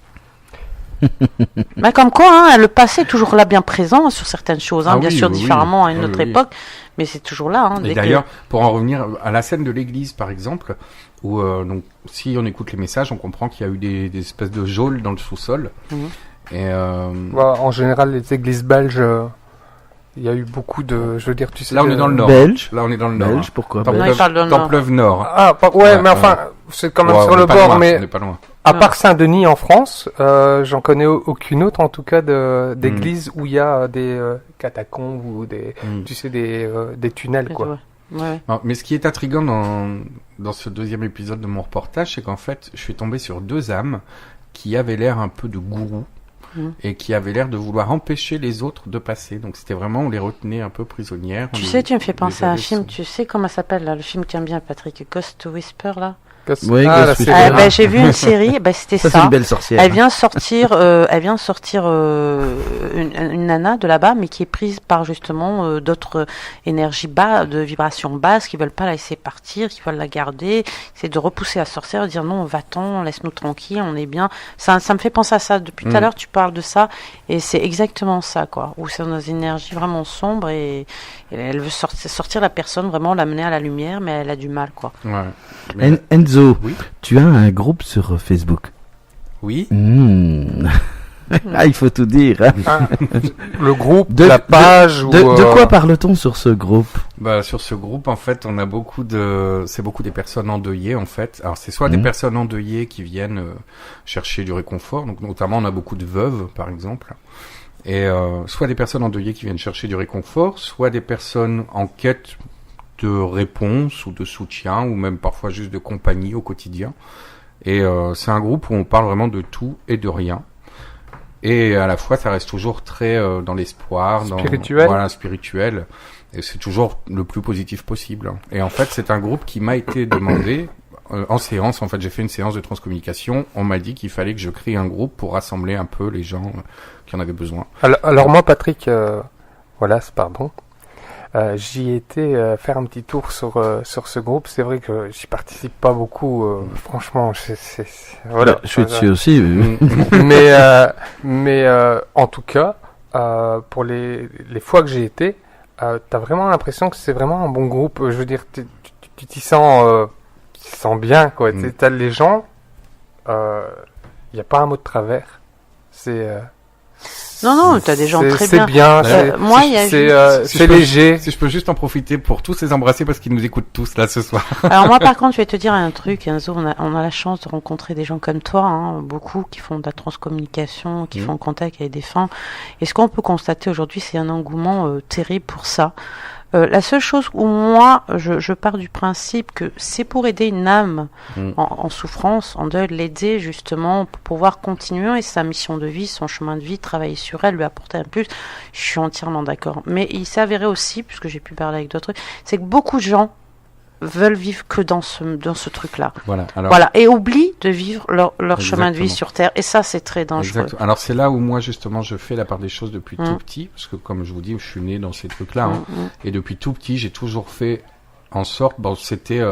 Mais comme quoi, hein, le passé est toujours là, bien présent sur certaines choses, hein, bien sûr différemment à une autre époque, mais c'est toujours là. Hein, et d'ailleurs, pour en revenir à la scène de l'église par exemple, où donc si on écoute les messages, on comprend qu'il y a eu des espèces de geôles dans le sous-sol. Et en général, les églises belges, il y a eu beaucoup de, je veux dire, tu sais. Là, on est dans le nord. Belge. Là, on est dans le nord. Belge, pourquoi? Templeuve Nord. Ah, mais enfin, c'est quand même sur le bord, mais. On est pas loin. À part Saint-Denis en France, j'en connais aucune autre, en tout cas, d'église où il y a des catacombes ou tu sais, des tunnels, quoi. Ouais. Non, mais ce qui est intriguant dans ce deuxième épisode de mon reportage, c'est qu'en fait, je suis tombé sur deux âmes qui avaient l'air un peu de gourous et qui avaient l'air de vouloir empêcher les autres de passer. Donc c'était vraiment, on les retenait un peu prisonnières. Tu sais, tu me fais penser à un film, tu sais comment ça s'appelle là, le film qui aime bien Patrick, Ghost Whisper là. Oui, j'ai vu une série, c'était ça. C'est une belle sorcière. Elle vient sortir une nana de là-bas, mais qui est prise par justement d'autres énergies de vibrations basses, qui veulent pas la laisser partir, qui veulent la garder. C'est de repousser la sorcière, de dire non, va-t'en, laisse-nous tranquille, on est bien. Ça me fait penser à ça. Depuis tout à l'heure, tu parles de ça, et c'est exactement ça, quoi. Où c'est dans une énergie vraiment sombre et elle veut sortir la personne, vraiment l'amener à la lumière, mais elle a du mal, quoi. Ouais. Enzo, oui, tu as un groupe sur Facebook. Oui. Ah, il faut tout dire. Hein. Le groupe, la page. De quoi parle-t-on sur ce groupe? Bah, sur ce groupe, en fait, on a c'est beaucoup des personnes endeuillées, en fait. Alors, c'est soit des personnes endeuillées qui viennent chercher du réconfort. Donc, notamment, on a beaucoup de veuves, par exemple. Et soit des personnes endeuillées qui viennent chercher du réconfort, soit des personnes en quête de réponse ou de soutien, ou même parfois juste de compagnie au quotidien. Et c'est un groupe où on parle vraiment de tout et de rien. Et à la fois, ça reste toujours très dans l'espoir, spirituel. Et c'est toujours le plus positif possible. Et en fait, c'est un groupe qui m'a été demandé en séance. En fait, j'ai fait une séance de transcommunication. On m'a dit qu'il fallait que je crée un groupe pour rassembler un peu les gens qui en avaient besoin. Alors moi, Patrick, pardon. J'y étais faire un petit tour sur ce groupe. C'est vrai que j'y participe pas beaucoup. Franchement, voilà. Je suis dessus aussi. Mais en tout cas, pour les fois que j'ai été, t'as vraiment l'impression que c'est vraiment un bon groupe. Je veux dire, tu tu t'y sens bien, quoi. T'as les gens, il n'y a pas un mot de travers. Non, t'as des gens très bien. C'est bien. Moi, c'est léger. Si je peux juste en profiter pour tous les embrasser parce qu'ils nous écoutent tous là ce soir. Alors moi, par contre, je vais te dire un truc. Enzo, on a la chance de rencontrer des gens comme toi, hein, beaucoup qui font de la transcommunication, qui font contact avec des fins. Et ce qu'on peut constater aujourd'hui, c'est un engouement terrible pour ça. La seule chose où moi, je pars du principe que c'est pour aider une âme en souffrance, en deuil, l'aider justement pour pouvoir continuer et sa mission de vie, son chemin de vie, travailler sur elle, lui apporter un plus. Je suis entièrement d'accord. Mais il s'est avéré aussi, puisque j'ai pu parler avec d'autres, c'est que beaucoup de gens veulent vivre que dans ce truc-là. Voilà. Et oublient de vivre leur chemin de vie sur Terre. Et ça, c'est très dangereux. Exactement. Alors, c'est là où moi, justement, je fais la part des choses depuis tout petit. Parce que, comme je vous dis, je suis né dans ces trucs-là. Et depuis tout petit, j'ai toujours fait en sorte... c'était...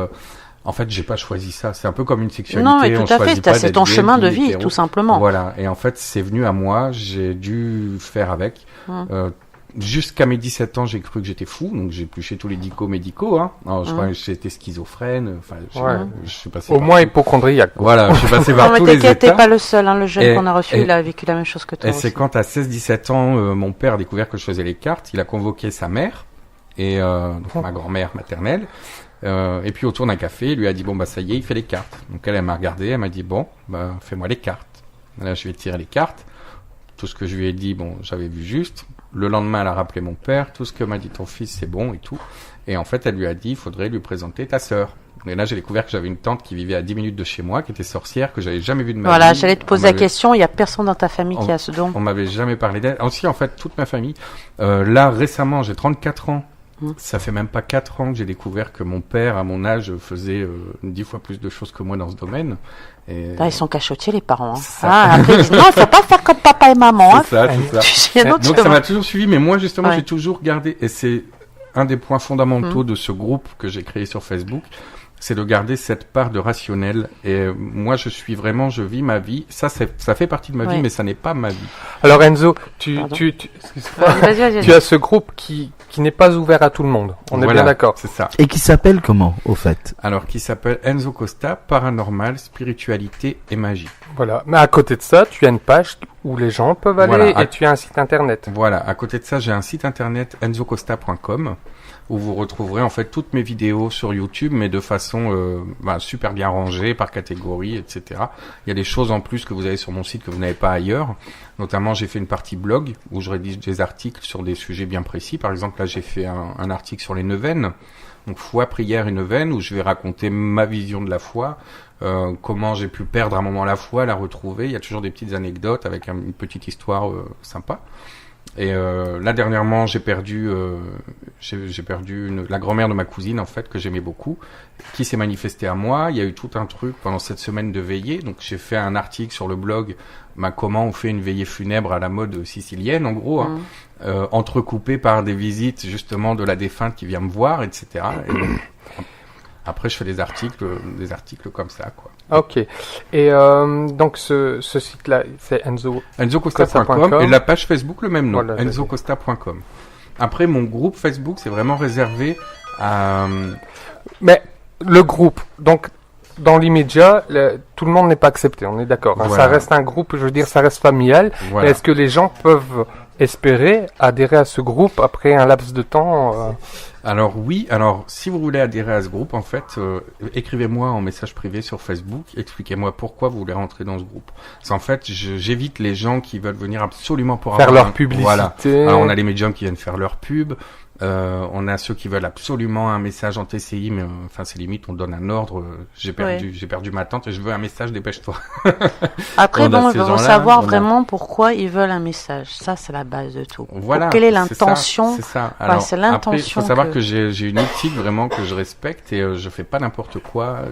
en fait, j'ai pas choisi ça. C'est un peu comme une sexualité. Non, mais tout à fait. C'est ton chemin de vie, tout simplement. Voilà. Et en fait, c'est venu à moi. J'ai dû faire avec. Jusqu'à mes 17 ans, j'ai cru que j'étais fou, donc j'ai épluché tous les médicaux. Hein. Alors, je crois que j'étais schizophrène. Enfin, je suis passé. Au moins hypochondriaque. Voilà, je suis passé par tous les états. T'es pas le seul, hein, le jeune qu'on a reçu, il a vécu la même chose que toi. Et c'est quand à 16-17 ans, mon père a découvert que je faisais les cartes. Il a convoqué sa mère et donc ma grand-mère maternelle. Et puis autour d'un café, il lui a dit bon bah ça y est, il fait les cartes. Donc elle m'a regardé, elle m'a dit bon bah fais-moi les cartes. Là je vais tirer les cartes. Tout ce que je lui ai dit, bon, j'avais vu juste. Le lendemain, elle a rappelé mon père. Tout ce que m'a dit ton fils, c'est bon et tout. Et en fait, elle lui a dit, il faudrait lui présenter ta sœur. Et là, j'ai découvert que j'avais une tante qui vivait à 10 minutes de chez moi, qui était sorcière, que j'avais jamais vue de ma vie. Voilà, j'allais te poser la question. Il y a personne dans ta famille qui a ce don. On m'avait jamais parlé d'elle. Aussi, en fait, toute ma famille. Là, récemment, j'ai 34 ans. Ça fait même pas 4 ans que j'ai découvert que mon père, à mon âge, faisait 10 fois plus de choses que moi dans ce domaine. Et... Là, ils sont cachotiers, les parents. Hein. Après, ils disent, non, il faut pas faire comme papa et maman. C'est ça. Donc, ça m'a toujours suivi, mais moi, justement, j'ai toujours gardé, et c'est un des points fondamentaux de ce groupe que j'ai créé sur Facebook, c'est de garder cette part de rationnel. Et moi, je vis ma vie. Ça fait partie de ma vie, mais ça n'est pas ma vie. Alors Enzo, tu as ce groupe qui n'est pas ouvert à tout le monde. On est bien d'accord. C'est ça. Et qui s'appelle comment, au fait? Alors, qui s'appelle Enzo Costa, Paranormal, Spiritualité et Magie. Voilà. Mais à côté de ça, tu as une page où les gens peuvent aller et tu as un site internet. Voilà. À côté de ça, j'ai un site internet enzocosta.com. où vous retrouverez en fait toutes mes vidéos sur YouTube, mais de façon super bien rangée, par catégorie, etc. Il y a des choses en plus que vous avez sur mon site que vous n'avez pas ailleurs. Notamment, j'ai fait une partie blog où je rédige des articles sur des sujets bien précis. Par exemple, là, j'ai fait un article sur les neuvaines. Donc, foi, prière et neuvaine, où je vais raconter ma vision de la foi, comment j'ai pu perdre un moment la foi, la retrouver. Il y a toujours des petites anecdotes avec une petite histoire sympa. Et là dernièrement j'ai perdu la grand-mère de ma cousine en fait que j'aimais beaucoup, qui s'est manifestée à moi. Il y a eu tout un truc pendant cette semaine de veillée, donc j'ai fait un article sur le blog comment on fait une veillée funèbre à la mode sicilienne en gros, entrecoupé par des visites justement de la défunte qui vient me voir, etc. Et donc, après je fais des articles comme ça quoi. Ok. Et donc ce site-là, c'est enzocosta.com et la page Facebook le même nom, voilà, enzocosta.com. Après mon groupe Facebook, c'est vraiment réservé à... Mais le groupe, donc dans l'immédiat, tout le monde n'est pas accepté, on est d'accord. Voilà. Ça reste un groupe, je veux dire, ça reste familial. Voilà. Est-ce que les gens peuvent espérer adhérer à ce groupe après un laps de temps Alors oui, si vous voulez adhérer à ce groupe, en fait, écrivez-moi en message privé sur Facebook, expliquez-moi pourquoi vous voulez rentrer dans ce groupe. Parce qu'en fait, j'évite les gens qui veulent venir absolument pour faire leur publicité. Voilà. Alors on a les médiums qui viennent faire leur pub. On a ceux qui veulent absolument un message en TCI, mais enfin c'est limite, on donne un ordre. J'ai perdu ma tante et je veux un message, dépêche-toi. Après, il faut savoir vraiment pourquoi ils veulent un message. Ça, c'est la base de tout. Voilà. Quelle est l'intention? C'est ça. Alors, c'est l'intention. Après, il faut savoir que j'ai une éthique vraiment que je respecte et je fais pas n'importe quoi.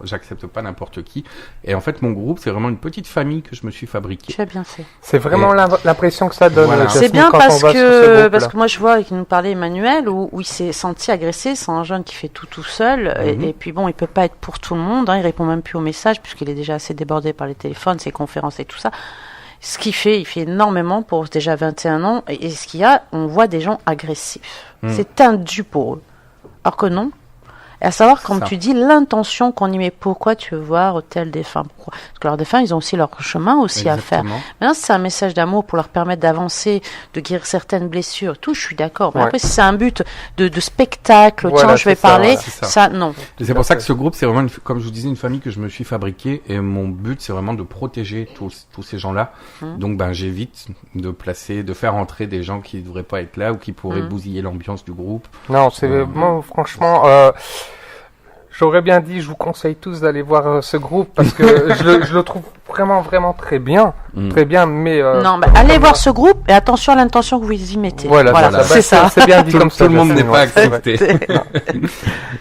J'accepte pas n'importe qui. Et en fait, mon groupe, c'est vraiment une petite famille que je me suis fabriquée. Tu as bien fait. C'est vraiment l'impression que ça donne. Voilà. Jasmine, c'est bien parce que moi je vois qu'il nous parlait Emmanuel où il s'est senti agressé. C'est un jeune qui fait tout seul et puis bon, il peut pas être pour tout le monde. Il répond même plus aux messages puisqu'il est déjà assez débordé par les téléphones, ses conférences et tout ça. Ce qu'il fait, il fait énormément pour déjà 21 ans. Et ce qu'il y a, on voit des gens agressifs. C'est tendu pour eux. Alors que non. Et à savoir, comme Ça. tu dis, l'intention qu'on y met. Pourquoi tu veux voir tel défunt? Pourquoi? Parce que leurs défunts, ils ont aussi leur chemin aussi à faire. Exactement. Maintenant, si c'est un message d'amour pour leur permettre d'avancer, de guérir certaines blessures, tout, je suis d'accord. Mais Ouais. après, si c'est un but de spectacle, Voilà, tiens, je vais c'est ça, parler, ouais, c'est ça. ça, non. Et c'est pour ça que ce groupe, c'est vraiment, comme je vous disais, une famille que je me suis fabriquée et mon but, c'est vraiment de protéger tous ces gens-là. Donc, ben, j'évite de faire entrer des gens qui ne devraient pas être là ou qui pourraient bousiller l'ambiance du groupe. Non, c'est moi, franchement, j'aurais bien dit, je vous conseille tous d'aller voir ce groupe parce que je le trouve vraiment, vraiment très bien, mais Non, allez voir ce groupe et attention à l'intention que vous y mettez. voilà. c'est ça. C'est bien dit comme ça. Tout le monde n'est Jasmine, pas ouais, c'est vrai. accepté.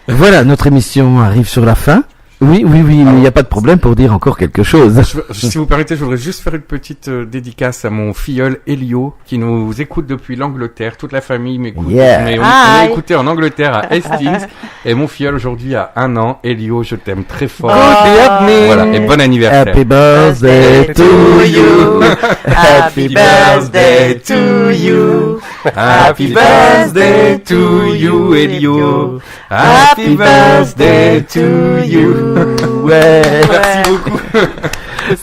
Voilà, notre émission arrive sur la fin. Oui, mais il n'y a pas de problème pour dire encore quelque chose. Si vous permettez, je voudrais juste faire une petite dédicace à mon filleul Elio, qui nous écoute depuis l'Angleterre. Toute la famille m'écoute. Yeah. On Hi. est écouté en Angleterre à Hastings. Et mon filleul aujourd'hui a 1 an. Elio, je t'aime très fort. Voilà, et bon anniversaire. Happy birthday to you. Happy birthday to you. Happy birthday to you, Elio. Happy birthday to you. Ouais. Merci beaucoup.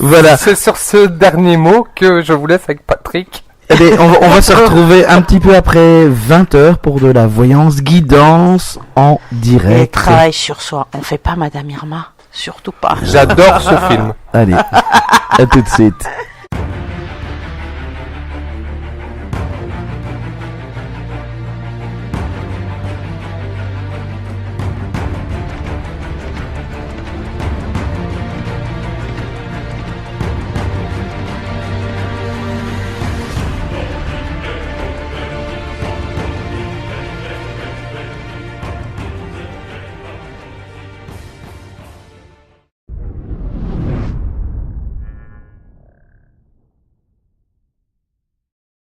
Voilà. C'est sur ce dernier mot que je vous laisse avec Patrick. Eh bien, on va se retrouver un petit peu après 20h pour de la voyance guidance en Et direct. travaille sur soi. On fait pas Madame Irma. Surtout pas. J'adore ce film. Allez, à tout de suite.